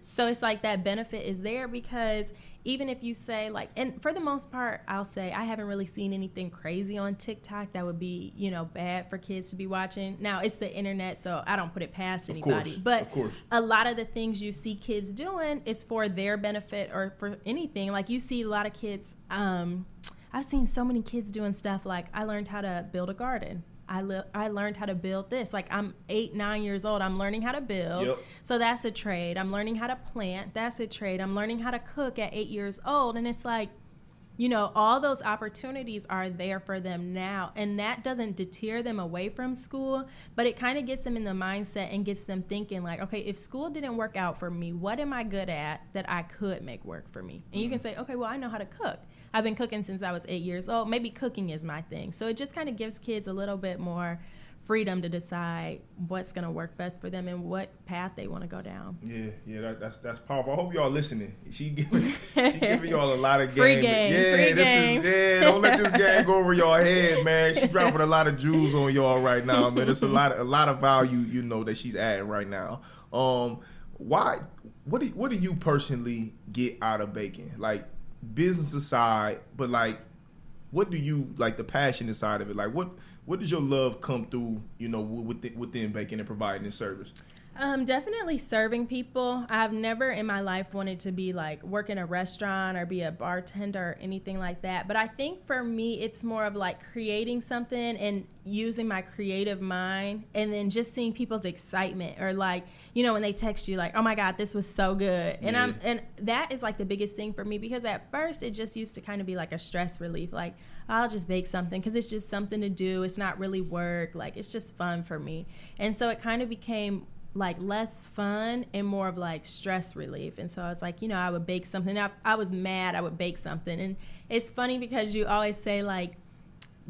So it's like that benefit is there, because even if you say, like, and for the most part, I'll say I haven't really seen anything crazy on TikTok that would be, bad for kids to be watching. Now, it's the internet, so I don't put it past anybody. But a lot of the things you see kids doing is for their benefit or for anything. Like, you see a lot of kids, I've seen so many kids doing stuff like, I learned how to build a garden. I learned how to build this. Like, I'm 8-9 years old. I'm learning how to build. So that's a trade. I'm learning how to plant. That's a trade. I'm learning how to cook at 8 years old. And it's like, all those opportunities are there for them now. And that doesn't deter them away from school, but it kind of gets them in the mindset and gets them thinking, like, okay, if school didn't work out for me, what am I good at that I could make work for me? And you can say, okay, well, I know how to cook. I've been cooking since I was 8 years old. Maybe cooking is my thing. So it just kind of gives kids a little bit more freedom to decide what's going to work best for them and what path they want to go down. Yeah, that's powerful. I hope y'all listening. She giving y'all a lot of game. Free game. Don't let this game go over y'all head, man. She's dropping a lot of jewels on y'all right now, man. It's a lot of value, that she's adding right now. What do you personally get out of baking? Like, business aside, but like, what do you like, the passion inside of it? Like, what does your love come through, within baking and providing this service? Definitely serving people. I've never in my life wanted to be like work in a restaurant or be a bartender or anything like that. But I think for me, it's more of like creating something and using my creative mind, and then just seeing people's excitement, or like, when they text you like, oh my God, this was so good. And that is like the biggest thing for me, because at first it just used to kind of be like a stress relief. Like, I'll just bake something because it's just something to do. It's not really work. Like, it's just fun for me. And so it kind of became like less fun and more of like stress relief. And so I was like, I would bake something. I was mad, I would bake something. And it's funny because you always say like,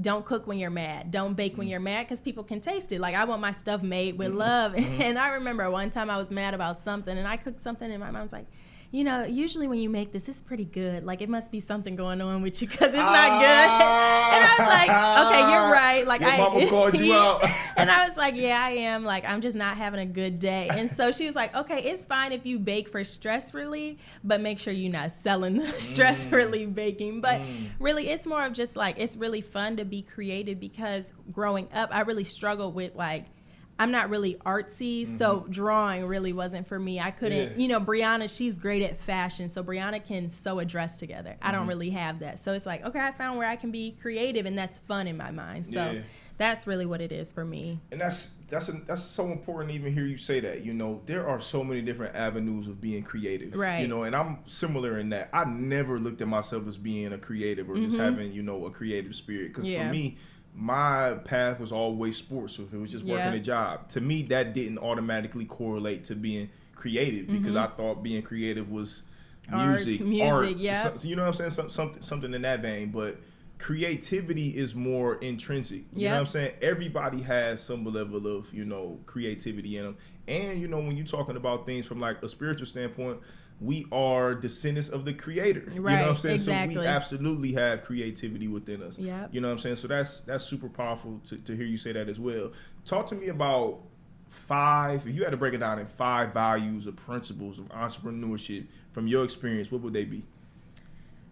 don't cook when you're mad, don't bake when you're mad, because people can taste it. Like, I want my stuff made with love. And I remember one time I was mad about something, and I cooked something, and my mom's like, usually when you make this, it's pretty good. Like, it must be something going on with you because it's not good. And I was like, okay, you're right. Like, your mama called you out. And I was like, yeah, I am. Like, I'm just not having a good day. And so she was like, okay, it's fine if you bake for stress relief, but make sure you're not selling the stress relief baking. But really, it's more of just like, it's really fun to be creative, because growing up, I really struggled with like, I'm not really artsy, so drawing really wasn't for me. I couldn't, Brianna, she's great at fashion, so Brianna can sew a dress together. I don't really have that. So it's like, okay, I found where I can be creative, and that's fun in my mind. So that's really what it is for me. And that's so important to even hear you say that. There are so many different avenues of being creative. Right. And I'm similar in that. I never looked at myself as being a creative or just having, a creative spirit. Because for me, my path was always sports. So if it was just working a job, to me, that didn't automatically correlate to being creative, because I thought being creative was music, art. Yeah. So, you know what I'm saying? Something in that vein. But creativity is more intrinsic. You know what I'm saying? Everybody has some level of, creativity in them. And, when you're talking about things from like a spiritual standpoint, we are descendants of the Creator. Right, you know what I'm saying? exactly. So we absolutely have creativity within us. Yep. You know what I'm saying? So that's super powerful to hear you say that as well. Talk to me about 5, if you had to break it down in 5 values or principles of entrepreneurship from your experience, what would they be?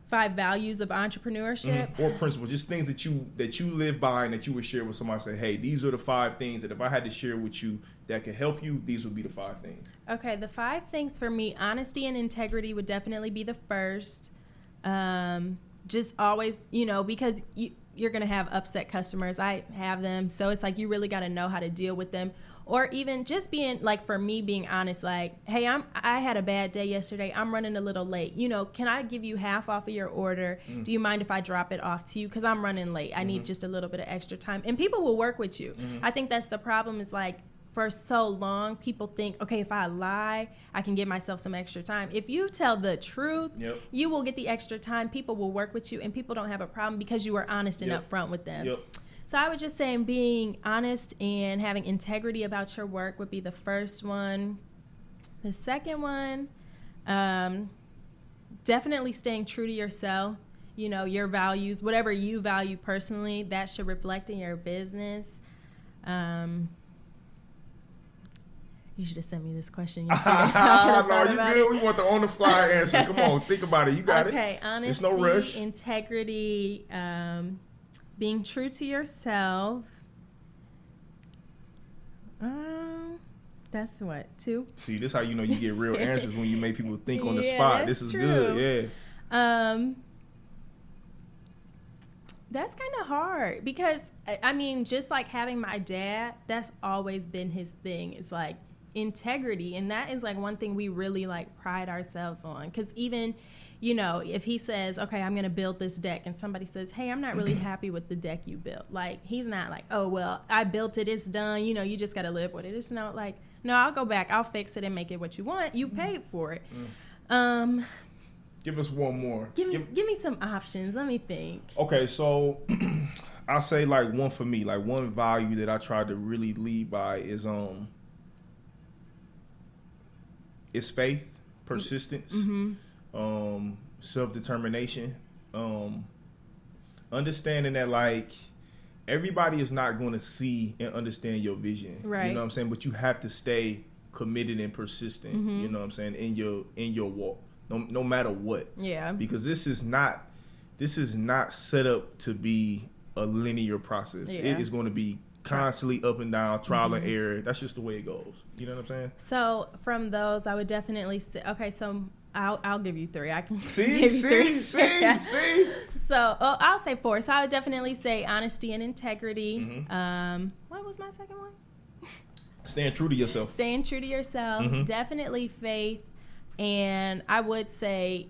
5 values of entrepreneurship, or principles, just things that you live by and that you would share with somebody. Say, hey, these are the 5 things that if I had to share with you that could help you, these would be the 5 things. Okay, the 5 things for me, honesty and integrity would definitely be the first. Just always, because you're going to have upset customers. I have them. So it's like you really got to know how to deal with them. Or even just being, like, for me, being honest, like, hey, I had a bad day yesterday. I'm running a little late. Can I give you half off of your order? Do you mind if I drop it off to you? Because I'm running late. I need just a little bit of extra time. And people will work with you. I think that's the problem, is, like, for so long, people think, okay, if I lie, I can give myself some extra time. If you tell the truth, you will get the extra time. People will work with you, and people don't have a problem because you were honest and upfront with them. So I would just say being honest and having integrity about your work would be the first one. The second one, definitely staying true to yourself. Your values, whatever you value personally, that should reflect in your business. You should have sent me this question yesterday. No, you good. We want the on-the-fly answer. Come on, think about it. You got it. Okay, honesty, no rush. Integrity, being true to yourself. That's what, 2? See, this is how you know you get real answers, when you make people think on the spot. This is true. good. Yeah. That's kind of hard, because I mean, just like having my dad, that's always been his thing. It's like integrity, and that is like one thing we really like pride ourselves on. Because even if he says, okay, I'm going to build this deck, and somebody says, hey, I'm not really happy with the deck you built. Like, he's not like, oh, well, I built it, it's done. You just got to live with it. It's not like, no, I'll go back, I'll fix it and make it what you want. You paid for it. Give us one more. Give me some options. Let me think. Okay, so I'll say like one for me, like one value that I try to really lead by is faith, persistence, self-determination, understanding that like everybody is not going to see and understand your vision. Right. You know what I'm saying? But you have to stay committed and persistent, you know what I'm saying, in your walk. No matter what. Yeah. Because this is not set up to be a linear process. Yeah. It is going to be constantly up and down, trial and error. That's just the way it goes. You know what I'm saying? So from those, I would definitely say, okay, so I'll give you 3. I can see. So I'll say 4. So I would definitely say honesty and integrity. What was my second one? Staying true to yourself. Definitely faith. And I would say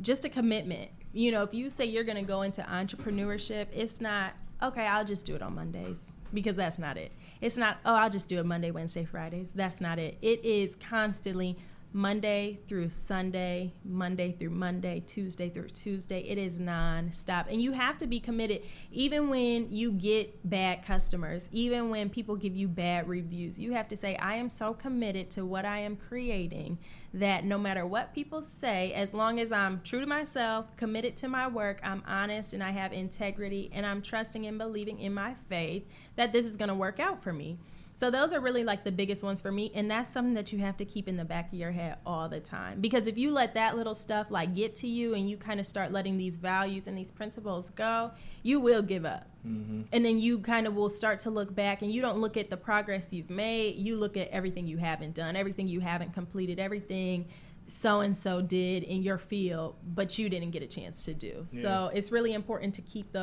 just a commitment. If you say you're going to go into entrepreneurship, it's not, okay, I'll just do it on Mondays. because that's not it. It's not, oh, I'll just do it Monday, Wednesday, Fridays. That's not it. It is constantly Monday through Sunday, Monday through Monday, Tuesday through Tuesday. It is non-stop. And you have to be committed. Even when you get bad customers, even when people give you bad reviews, you have to say, I am so committed to what I am creating that no matter what people say, as long as I'm true to myself, committed to my work, I'm honest and I have integrity and I'm trusting and believing in my faith that this is going to work out for me. So those are really like the biggest ones for me. And that's something that you have to keep in the back of your head all the time. Because if you let that little stuff like get to you and you kind of start letting these values and these principles go, you will give up. Mm-hmm. And then you kind of will start to look back and you don't look at the progress you've made. You look at everything you haven't done, everything you haven't completed, everything so-and-so did in your field, but you didn't get a chance to do. Yeah. So it's really important to keep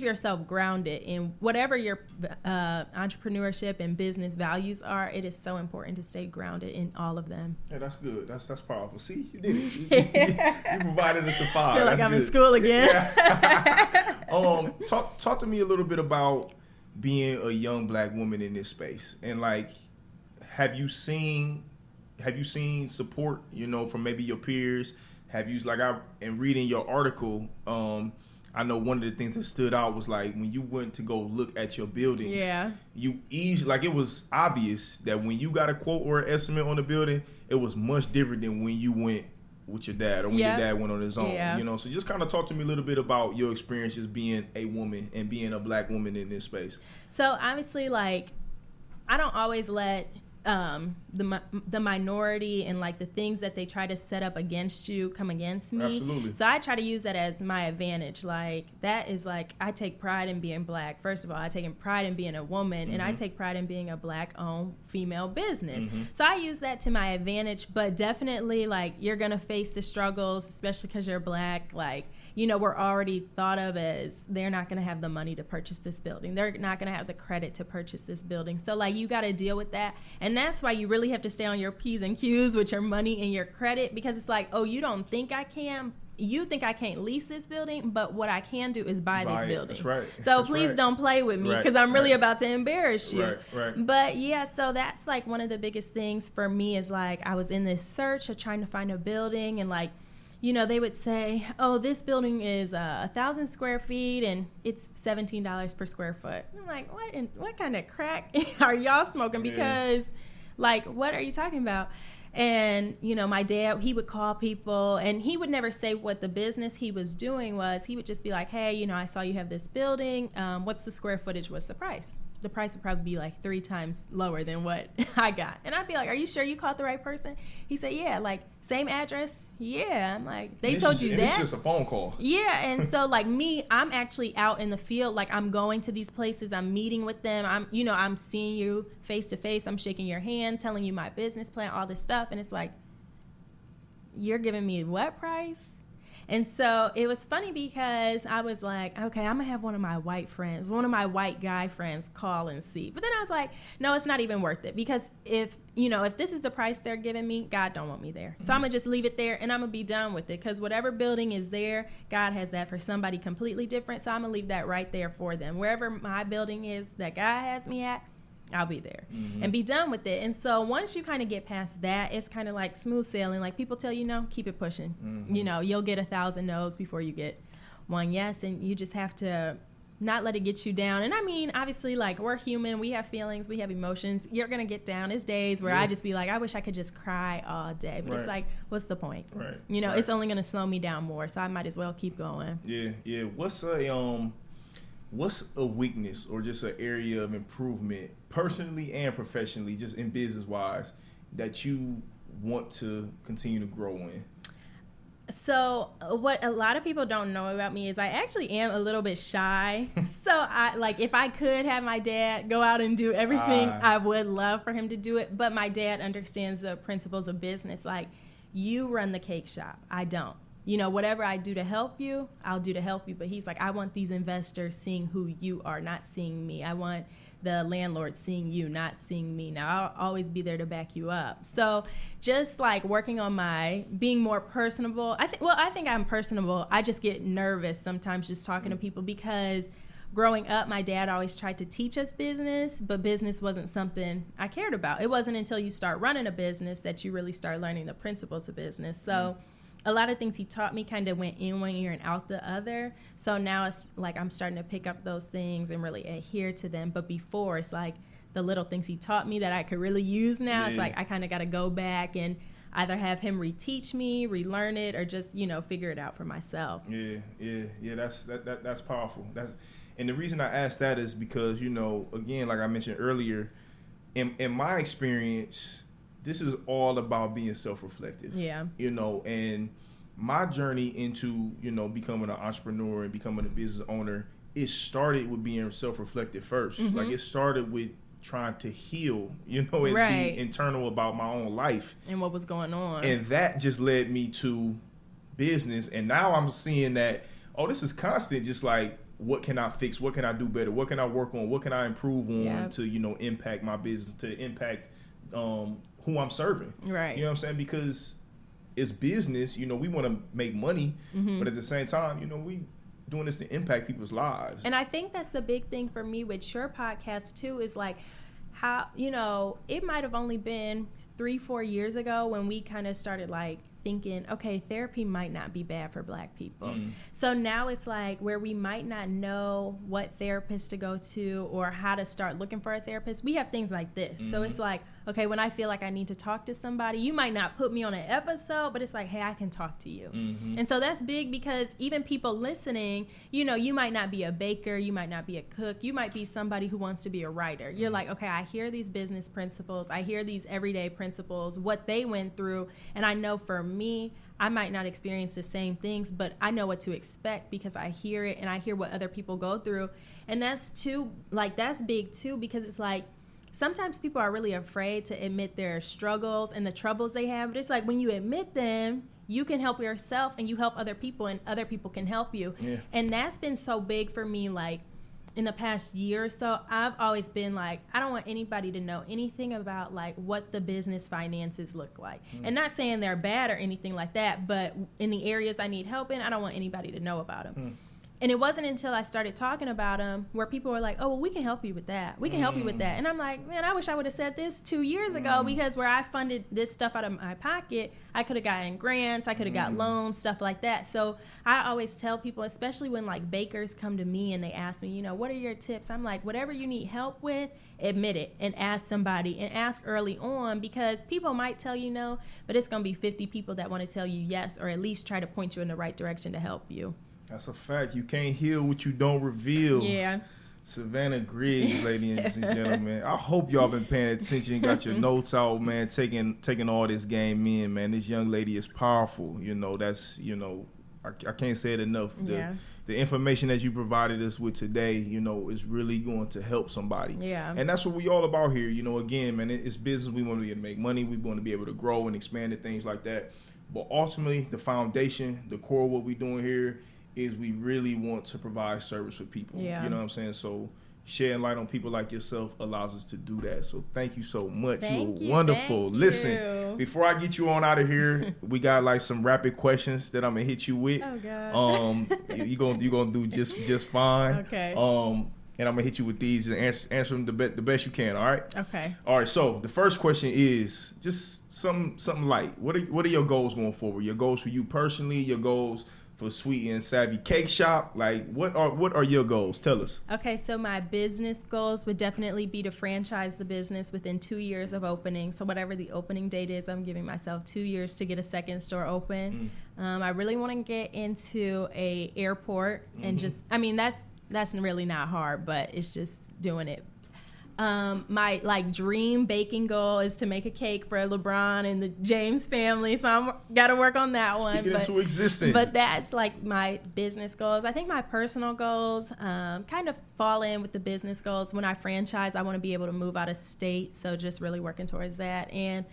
yourself grounded in whatever your entrepreneurship and business values are. It is so important to stay grounded in all of them. Yeah, that's good. That's powerful. See, you did it. You provided us a 5. I feel like I'm in school again. Yeah. Talk to me a little bit about being a young Black woman in this space, and like, have you seen support, from maybe your peers? Have you, in reading your article, I know one of the things that stood out was like when you went to go look at your buildings, it was obvious that when you got a quote or an estimate on the building, it was much different than when you went with your dad or when your dad went on his own. Yeah. So just kind of talk to me a little bit about your experiences being a woman and being a Black woman in this space. So obviously, like, I don't always let the minority and like the things that they try to set up against you come against me. Absolutely. So I try to use that as my advantage. Like, that is like, I take pride in being Black. First of all, I take pride in being a woman, mm-hmm. and I take pride in being a Black-owned female business. Mm-hmm. So I use that to my advantage, but definitely, like, you're gonna face the struggles, especially because you're Black. Like, we're already thought of as they're not going to have the money to purchase this building. They're not going to have the credit to purchase this building. So, like, you got to deal with that. And that's why you really have to stay on your P's and Q's with your money and your credit, because it's like, oh, you don't think I can? You think I can't lease this building, but what I can do is buy this building. That's right. So please don't play with me, because I'm really about to embarrass you. Right. But yeah, so that's like one of the biggest things for me is like, I was in this search of trying to find a building, and like, they would say, oh, this building is 1,000 square feet and it's $17 per square foot. I'm like, what kind of crack are y'all smoking? Because, like, what are you talking about? And, my dad, he would call people, and he would never say what the business he was doing was. He would just be like, hey, I saw you have this building. What's the square footage? What's the price? The price would probably be like 3 times lower than what I got. And I'd be like, are you sure you called the right person? He said, yeah, like, same address. Yeah. I'm like, they told you that? It's just a phone call. Yeah. And so, like, me, I'm actually out in the field. Like, I'm going to these places. I'm meeting with them. I'm seeing you face to face. I'm shaking your hand, telling you my business plan, all this stuff. And it's like, you're giving me what price? And so it was funny because I was like, okay, I'm going to have one of my white guy friends call and see. But then I was like, no, it's not even worth it, because if this is the price they're giving me, God don't want me there. So I'm going to just leave it there and I'm going to be done with it, because whatever building is there, God has that for somebody completely different. So I'm going to leave that right there for them. Wherever my building is that God has me at, I'll be there and be done with it. And so once you kind of get past that, it's kind of like smooth sailing. Like, people tell you no, keep it pushing. You'll get 1,000 no's before you get one yes, and you just have to not let it get you down. And I mean, obviously, like, we're human, we have feelings, we have emotions. You're gonna get down. There's days where I just be like, I wish I could just cry all day, but it's like, what's the point? It's only gonna slow me down more, so I might as well keep going. Yeah. What's a weakness or just an area of improvement, personally and professionally, just in business-wise, that you want to continue to grow in? So what a lot of people don't know about me is I actually am a little bit shy. So if I could have my dad go out and do everything, I would love for him to do it. But my dad understands the principles of business. Like, you run the cake shop. I don't. Whatever I do to help you, I'll do to help you. But he's like, I want these investors seeing who you are, not seeing me. I want the landlord seeing you, not seeing me. Now, I'll always be there to back you up. So just like working on my being more personable. I think I'm personable. I just get nervous sometimes just talking to people, because growing up, my dad always tried to teach us business, but business wasn't something I cared about. It wasn't until you start running a business that you really start learning the principles of business. So a lot of things he taught me kind of went in one ear and out the other. So now it's like I'm starting to pick up those things and really adhere to them. But before, it's like the little things he taught me that I could really use now. It's like I kind of got to go back and either have him reteach me, relearn it, or just, figure it out for myself. Yeah. That's powerful. And the reason I asked that is because, again, like I mentioned earlier, in my experience, this is all about being self-reflective. Yeah. And my journey into, becoming an entrepreneur and becoming a business owner, it started with being self-reflective first. Like it started with trying to heal, and be internal about my own life and what was going on. And that just led me to business. And now I'm seeing that, this is constant. Just like, what can I fix? What can I do better? What can I work on? What can I improve on to, impact my business, to impact who I'm serving? Right. You know what I'm saying? Because it's business, we want to make money, but at the same time, we doing this to impact people's lives. And I think that's the big thing for me with your podcast too, is like how, it might have only been 3-4 years ago when we kind of started like thinking, okay, therapy might not be bad for Black people. So now it's like where we might not know what therapist to go to or how to start looking for a therapist. We have things like this. So it's like, okay, when I feel like I need to talk to somebody, you might not put me on an episode, but it's like, hey, I can talk to you. And so that's big because even people listening, you might not be a baker, you might not be a cook, you might be somebody who wants to be a writer. You're like, okay, I hear these business principles, I hear these everyday principles, what they went through, and I know for me, I might not experience the same things, but I know what to expect because I hear it and I hear what other people go through. And that's big too, because it's like, sometimes people are really afraid to admit their struggles and the troubles they have. But it's like when you admit them, you can help yourself and you help other people and other people can help you. Yeah. And that's been so big for me, like in the past year or so. I've always been like, I don't want anybody to know anything about like what the business finances look like. And not saying they're bad or anything like that, but in the areas I need help in, I don't want anybody to know about them. And it wasn't until I started talking about them where people were like, oh, well, we can help you with that. We can help you with that. And I'm like, man, I wish I would have said this 2 years ago, because where I funded this stuff out of my pocket, I could have gotten grants, I could have got loans, stuff like that. So I always tell people, especially when like bakers come to me and they ask me, what are your tips? I'm like, whatever you need help with, admit it and ask somebody, and ask early on, because people might tell you no, but it's going to be 50 people that want to tell you yes, or at least try to point you in the right direction to help you. That's a fact. You can't heal what you don't reveal. Yeah. Savannah Griggs, ladies and gentlemen. I hope y'all been paying attention and got your notes out, man, taking all this game in, man. This young lady is powerful. I can't say it enough. The information that you provided us with today, is really going to help somebody. Yeah. And that's what we all about here. Again, man, it's business. We want to be able to make money. We want to be able to grow and expand and things like that. But ultimately, the foundation, the core of what we're doing here is we really want to provide service for people. Yeah. You know what I'm saying? So shedding light on people like yourself allows us to do that. So thank you so much. You were wonderful. Listen, before I get you on out of here, we got like some rapid questions that I'm gonna hit you with. Oh God. You're gonna do just fine. Okay. And I'm gonna hit you with these and answer them the best you can. All right. Okay. All right. So the first question is just something light. What are your goals going forward? Your goals for you personally? Your goals for Sweet and Savvy Cake Shop? Like, what are your goals? Tell us. Okay, so my business goals would definitely be to franchise the business within 2 years of opening. So whatever the opening date is, I'm giving myself 2 years to get a second store open. I really want to get into a airport and that's really not hard, but it's just doing it. My dream baking goal is to make a cake for LeBron and the James family, so I'm got to work on that one. Speak it into existence. But that's like my business goals. I think my personal goals kind of fall in with the business goals. When I franchise, I want to be able to move out of state, so just really working towards that. And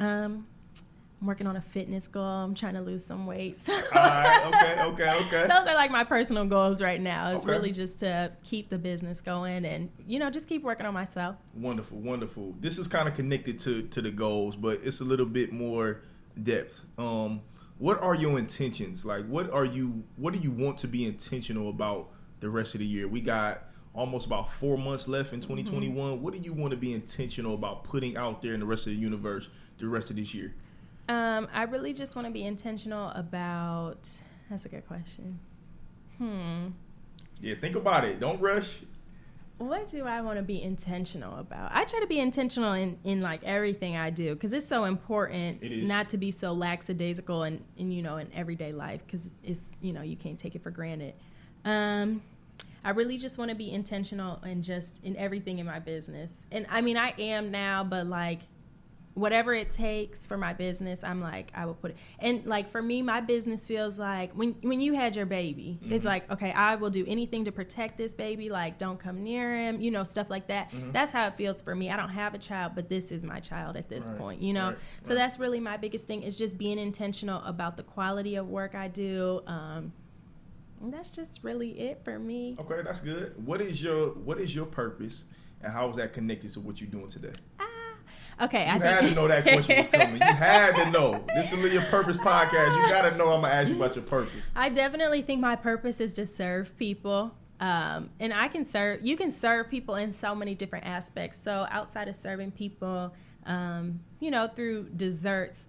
I'm working on a fitness goal. I'm trying to lose some weight. So all right. Okay. Those are like my personal goals right now. It's really just to keep the business going and, just keep working on myself. Wonderful. This is kind of connected to the goals, but it's a little bit more depth. What are your intentions? Like, what do you want to be intentional about the rest of the year? We got almost about 4 months left in 2021. What do you want to be intentional about putting out there in the rest of the universe the rest of this year? I really just want to be intentional about, that's a good question. Yeah, think about it. Don't rush. What do I want to be intentional about? I try to be intentional in like everything I do, because it's so important not to be so lackadaisical in everyday life, because it's, you can't take it for granted. I really just want to be intentional and just in everything in my business. And I mean, I am now, but like whatever it takes for my business, I'm like, I will put it. And like for me, my business feels like when you had your baby, it's like, okay, I will do anything to protect this baby. Like, don't come near him, stuff like that. That's how it feels for me. I don't have a child, but this is my child at this point, So that's really my biggest thing, is just being intentional about the quality of work I do. And that's just really it for me. Okay, that's good. What is your purpose, and how is that connected to what you're doing today? Okay, I had to know that question was coming. You had to know. This is Your Purpose podcast. You got to know I'm going to ask you about your purpose. I definitely think my purpose is to serve people. And you can serve people in so many different aspects. So outside of serving people, through desserts,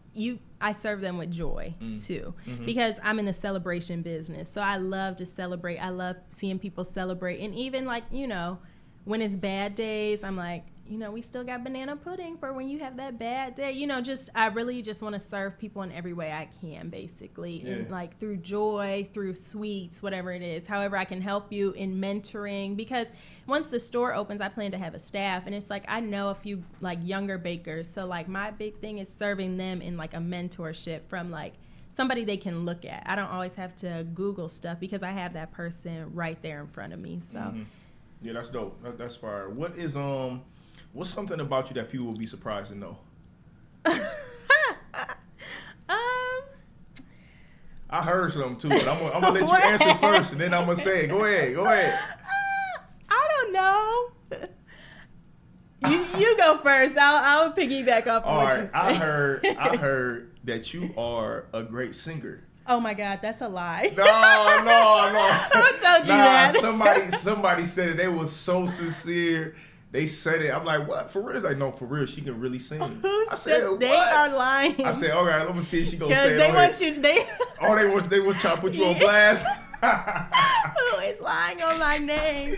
I serve them with joy too, because I'm in the celebration business. So I love to celebrate. I love seeing people celebrate. And even like, when it's bad days, I'm like, we still got banana pudding for when you have that bad day. I really just want to serve people in every way I can, basically. Yeah. And like through joy, through sweets, whatever it is, however I can help you in mentoring. Because once the store opens, I plan to have a staff. And it's like, I know a few like younger bakers. So like my big thing is serving them in like a mentorship from like somebody they can look at. I don't always have to Google stuff because I have that person right there in front of me. So yeah, that's dope. That's fire. What's something about you that people will be surprised to know? I heard something too, but I'm gonna let you answer first, and then I'm gonna say it. Go ahead. I don't know. You go first. I'll piggyback off of what you say. I heard that you are a great singer. Oh my God, that's a lie. No. Who told you that? Somebody said it. They were so sincere. They said it. I'm like, what? For real? It's like, no, for real. She can really sing. I said, what? They are lying. I said, all right, let me see if she gonna say it. Because they want you. They were trying to put you on blast. Who is lying on my name?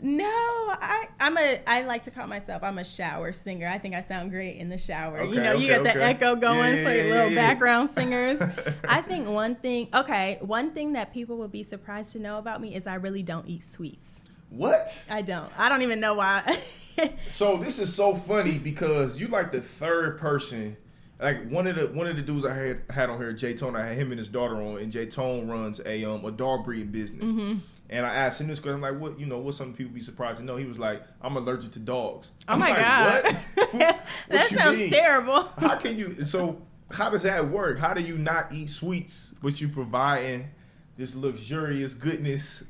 No, I like to call myself, I'm a shower singer. I think I sound great in the shower. Okay, you got the echo going, so you're little background singers. I think one thing that people would be surprised to know about me is I really don't eat sweets. What? I don't even know why. So this is so funny because you like the third person. Like one of the dudes I had on here, Jay Tone, I had him and his daughter on, and Jay Tone runs a dog breeding business. And I asked him this question, I'm like, what some people be surprised to know? He was like, I'm allergic to dogs. Oh my God. What? That sounds terrible. How does that work? How do you not eat sweets, but you providing this luxurious goodness?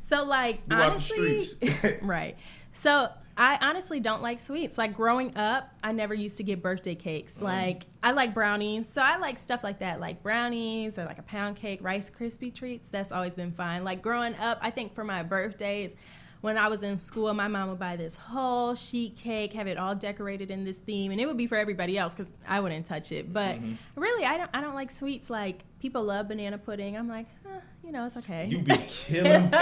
So like, honestly, the streets? Right. So I honestly don't like sweets. Like growing up, I never used to get birthday cakes. Like I like brownies. So I like stuff like that, like brownies or like a pound cake, Rice Krispie treats. That's always been fine. Like growing up, I think for my birthdays, when I was in school, my mom would buy this whole sheet cake, have it all decorated in this theme, and it would be for everybody else because I wouldn't touch it. But really, I don't like sweets. Like people love banana pudding. I'm like, it's okay. You be killing,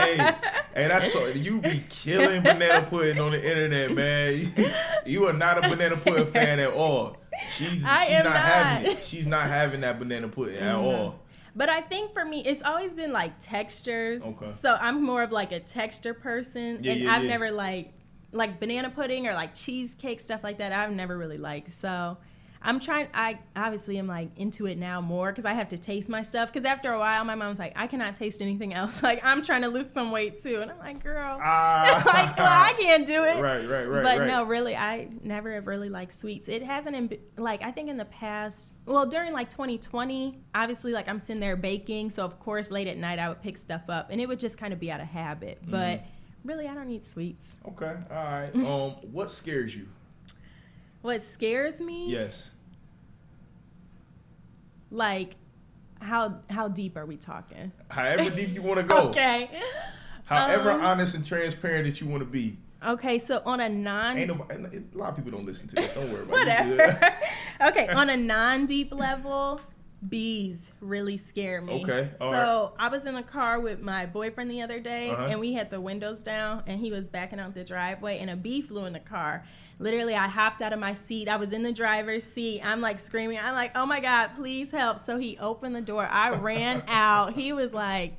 you be killing banana pudding on the internet, man. You are not a banana pudding fan at all. She's not having it. She's not having that banana pudding at all. But I think for me, it's always been like textures. Okay. So I'm more of like a texture person. I've never like banana pudding or like cheesecake, stuff like that. I've never really liked. So I obviously am like into it now more because I have to taste my stuff. Because after a while, my mom's like, I cannot taste anything else. Like I'm trying to lose some weight too. And I'm like, girl, I can't do it. Right. But no, really, I never have really liked sweets. It hasn't, I think in the past, during like 2020, obviously like I'm sitting there baking. So of course, late at night, I would pick stuff up and it would just kind of be out of habit. But really, I don't eat sweets. Okay. All right. What scares you? What scares me? Yes. Like, how deep are we talking? However deep you want to go. Okay. However honest and transparent that you want to be. Okay, so on a A lot of people don't listen to this. Don't worry about whatever. Okay, on a non-deep level, bees really scare me. Okay, so I was in the car with my boyfriend the other day, and we had the windows down, and he was backing out the driveway, and a bee flew in the car. Literally, I hopped out of my seat. I was in the driver's seat. I'm like screaming. I'm like, oh my God, please help. So he opened the door. I ran out. He was like,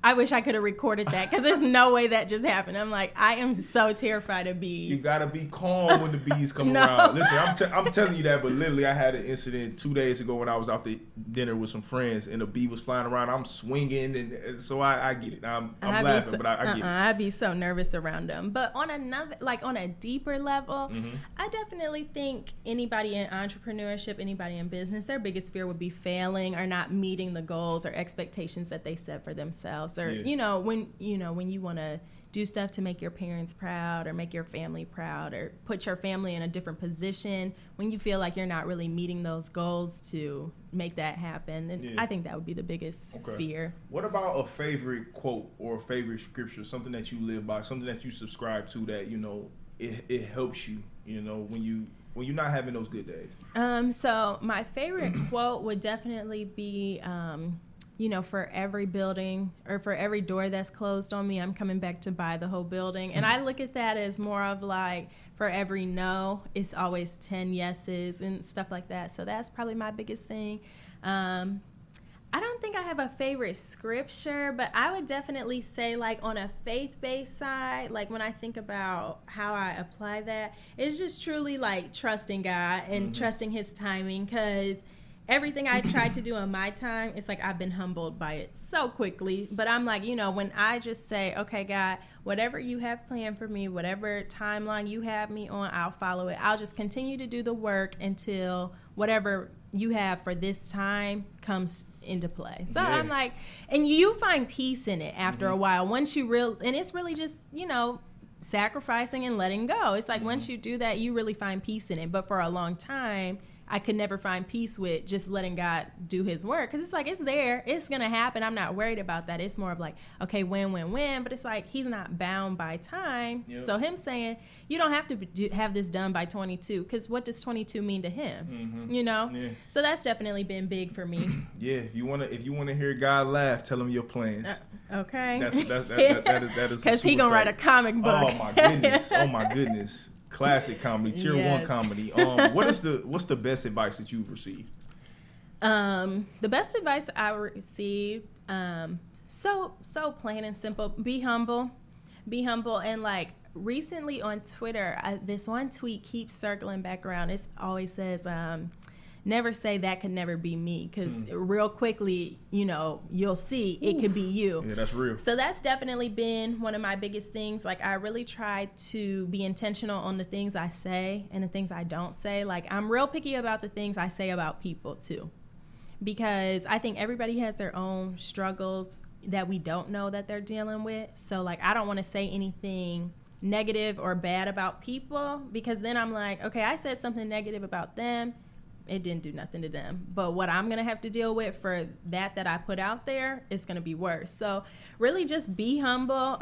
I wish I could have recorded that because there's no way that just happened. I'm like, I am so terrified of bees. You got to be calm when the bees come around. Listen, I'm telling you that, but literally I had an incident 2 days ago when I was out to dinner with some friends and a bee was flying around. I'm swinging, and so I get it. I'm laughing, but I get it. I'd be so nervous around them. But on on a deeper level, I definitely think anybody in entrepreneurship, anybody in business, their biggest fear would be failing or not meeting the goals or expectations that they set for themselves. Or when you want to do stuff to make your parents proud or make your family proud or put your family in a different position, when you feel like you're not really meeting those goals to make that happen, and I think that would be the biggest fear. What about a favorite quote or a favorite scripture, something that you live by, something that you subscribe to that it helps you when you're not having those good days? So my favorite quote would definitely be for every building or for every door that's closed on me, I'm coming back to buy the whole building. And I look at that as more of like, for every no, it's always 10 yeses and stuff like that. So that's probably my biggest thing. I don't think I have a favorite scripture, but I would definitely say, like, on a faith-based side, like when I think about how I apply that, it's just truly like trusting God and trusting his timing, because everything I tried to do in my time, it's like I've been humbled by it so quickly. But I'm like, when I just say, okay, God, whatever you have planned for me, whatever timeline you have me on, I'll follow it. I'll just continue to do the work until whatever you have for this time comes into play. So I'm like, and you find peace in it after a while. Once you and it's really just, sacrificing and letting go. It's like once you do that, you really find peace in it. But for a long time, I could never find peace with just letting God do his work. Because it's like, it's there. It's going to happen. I'm not worried about that. It's more of like, okay, when. But it's like, he's not bound by time. Yep. So him saying, you don't have to have this done by 22. Because what does 22 mean to him? Yeah. So that's definitely been big for me. Yeah. If you want to hear God laugh, tell him your plans. Okay. That is because he going to write a comic book. Oh, my goodness. Classic comedy, tier 1 comedy. What's the best advice that you've received? The best advice I received, so plain and simple. Be humble, and like recently on Twitter, this one tweet keeps circling back around. It always says, never say that could never be me, because real quickly, you'll see it could be you. Yeah, that's real. So that's definitely been one of my biggest things. Like, I really try to be intentional on the things I say and the things I don't say. Like, I'm real picky about the things I say about people too, because I think everybody has their own struggles that we don't know that they're dealing with. So like, I don't want to say anything negative or bad about people, because then I'm like, okay, I said something negative about them, it didn't do nothing to them. But what I'm going to have to deal with for that I put out there is going to be worse. So really just be humble.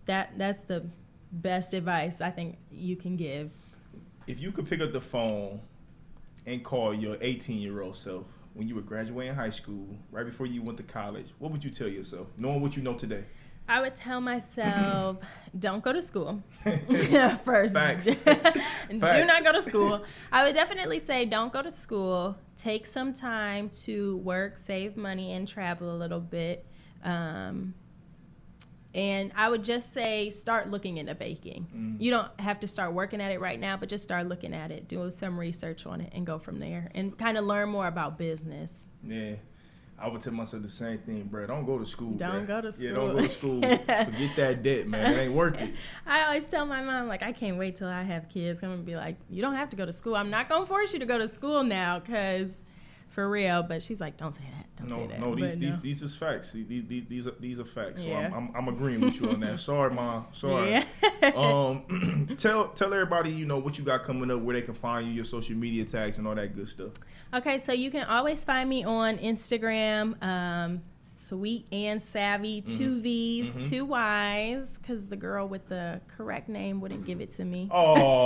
That's the best advice I think you can give. If you could pick up the phone and call your 18-year-old self when you were graduating high school, right before you went to college, what would you tell yourself, knowing what you know today? I would tell myself, don't go to school. First, Facts. Do not go to school. I would definitely say don't go to school. Take some time to work, save money, and travel a little bit. And I would just say start looking into baking. You don't have to start working at it right now, but just start looking at it, do some research on it, and go from there. And kind of learn more about business. Yeah. I would tell myself the same thing, bro. Don't go to school. Don't go to school. Yeah, don't go to school. Forget that debt, man. It ain't worth it. I always tell my mom, like, I can't wait till I have kids. I'm going to be like, you don't have to go to school. I'm not going to force you to go to school now, because for real. But she's like, don't say that. Don't say that. These is facts. These are facts. Yeah. So I'm agreeing with you on that. Sorry, Mom. Sorry. Yeah. Tell everybody, what you got coming up, where they can find you, your social media tags, and all that good stuff. Okay, so you can always find me on Instagram, Sweet and Savvy, 2 V's, 2 Y's, because the girl with the correct name wouldn't give it to me. Oh,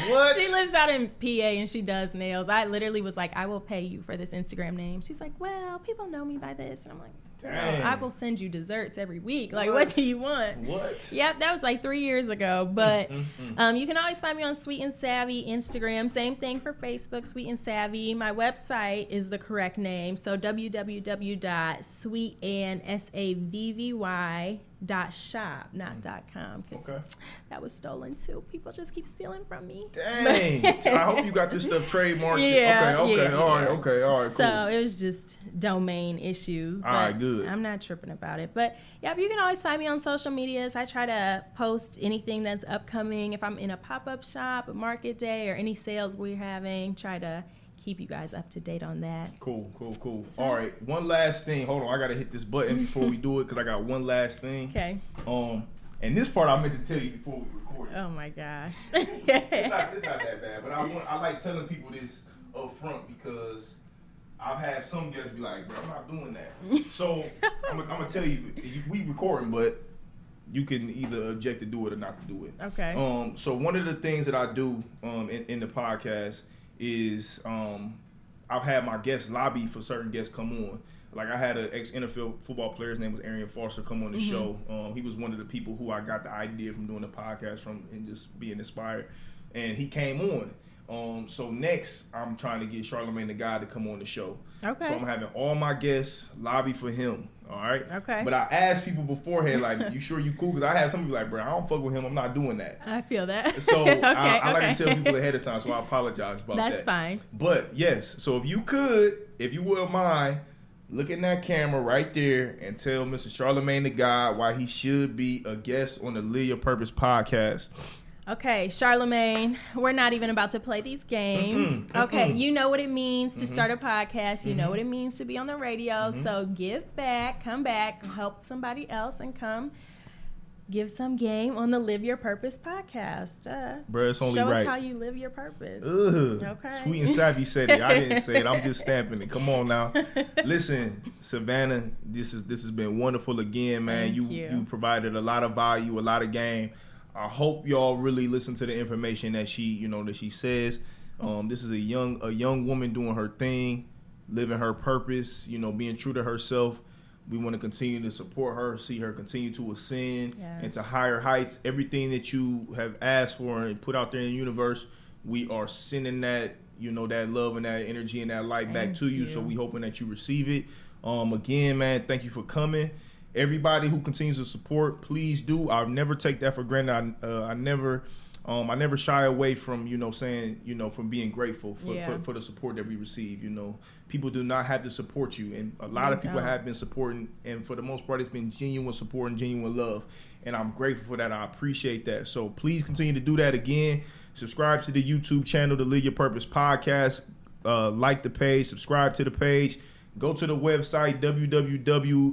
what? She lives out in PA and she does nails. I literally was like, I will pay you for this Instagram name. She's like, well, people know me by this. And I'm like, dang. I will send you desserts every week. Like, what do you want? What? Yep, that was like 3 years ago. But you can always find me on Sweet and Savvy Instagram. Same thing for Facebook, Sweet and Savvy. My website is the correct name. So www.sweetandSavvy.shop, not .com. Okay. That was stolen too. People just keep stealing from me. Dang. I hope you got this stuff trademarked. Yeah, Okay. yeah, All right. yeah. Okay. All right. Cool. So it was just domain issues. But all right. Good. I'm not tripping about it. But yeah, you can always find me on social medias. I try to post anything that's upcoming. If I'm in a pop-up shop, a market day, or any sales we're having, try to keep you guys up to date on that. Cool. All right. One last thing. Hold on. I got to hit this button before we do it because I got one last thing. Okay. And this part I meant to tell you before we record it. Oh my gosh. It's not that bad, but I like telling people this up front because I've had some guests be like, bro, I'm not doing that. So I'm gonna tell you, we recording, but you can either object to do it or not to do it. Okay. So one of the things that I do in the podcast is I've had my guests lobby for certain guests come on. Like I had an ex-NFL football player, his name was Arian Foster, come on the show. He was one of the people who I got the idea from doing the podcast from and just being inspired. And he came on. So next, I'm trying to get Charlamagne the Guy to come on the show. Okay. So I'm having all my guests lobby for him. All right. Okay. But I asked people beforehand, like, you sure you cool? Because I had some people like, bro, I don't fuck with him. I'm not doing that. I feel that. So I like to tell people ahead of time. So I apologize about that. That's fine. But yes, so if you wouldn't mind, look in that camera right there and tell Mr. Charlamagne the Guy why he should be a guest on the Live Your Purpose podcast. Okay, Charlamagne, we're not even about to play these games. Okay, you know what it means to start a podcast. You know what it means to be on the radio. So give back, come back, help somebody else, and come give some game on the Live Your Purpose podcast. Bruh, it's only Show right. us how you live your purpose. Okay. Sweet and Savvy said it. I didn't say it. I'm just stamping it. Come on now. Listen, Savannah, this has been wonderful again, man. Thank you. You provided a lot of value, a lot of game. I hope y'all really listen to the information that she says. This is a young woman doing her thing, living her purpose, being true to herself. We want to continue to support her, see her continue to ascend into higher heights. Everything that you have asked for and put out there in the universe, we are sending that, that love and that energy and that light back to you. So we hoping that you receive it. Again, man, thank you for coming. Everybody who continues to support, please do. I'll never take that for granted. I never shy away from, saying, from being grateful for the support that we receive. People do not have to support you. And a lot of people have been supporting. And for the most part, it's been genuine support and genuine love. And I'm grateful for that. I appreciate that. So please continue to do that again. Subscribe to the YouTube channel, the Live Your Purpose podcast. Like the page, subscribe to the page. Go to the website, www.lypp.org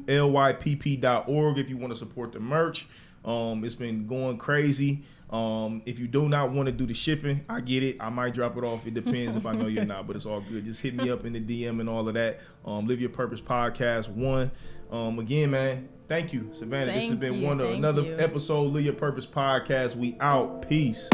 if you want to support the merch. It's been going crazy. If you do not want to do the shipping, I get it. I might drop it off. It depends if I know you're not, but it's all good. Just hit me up in the DM and all of that. Live Your Purpose Podcast 1. Again, man, thank you, Savannah. This has been another episode, Live Your Purpose Podcast. We out. Peace.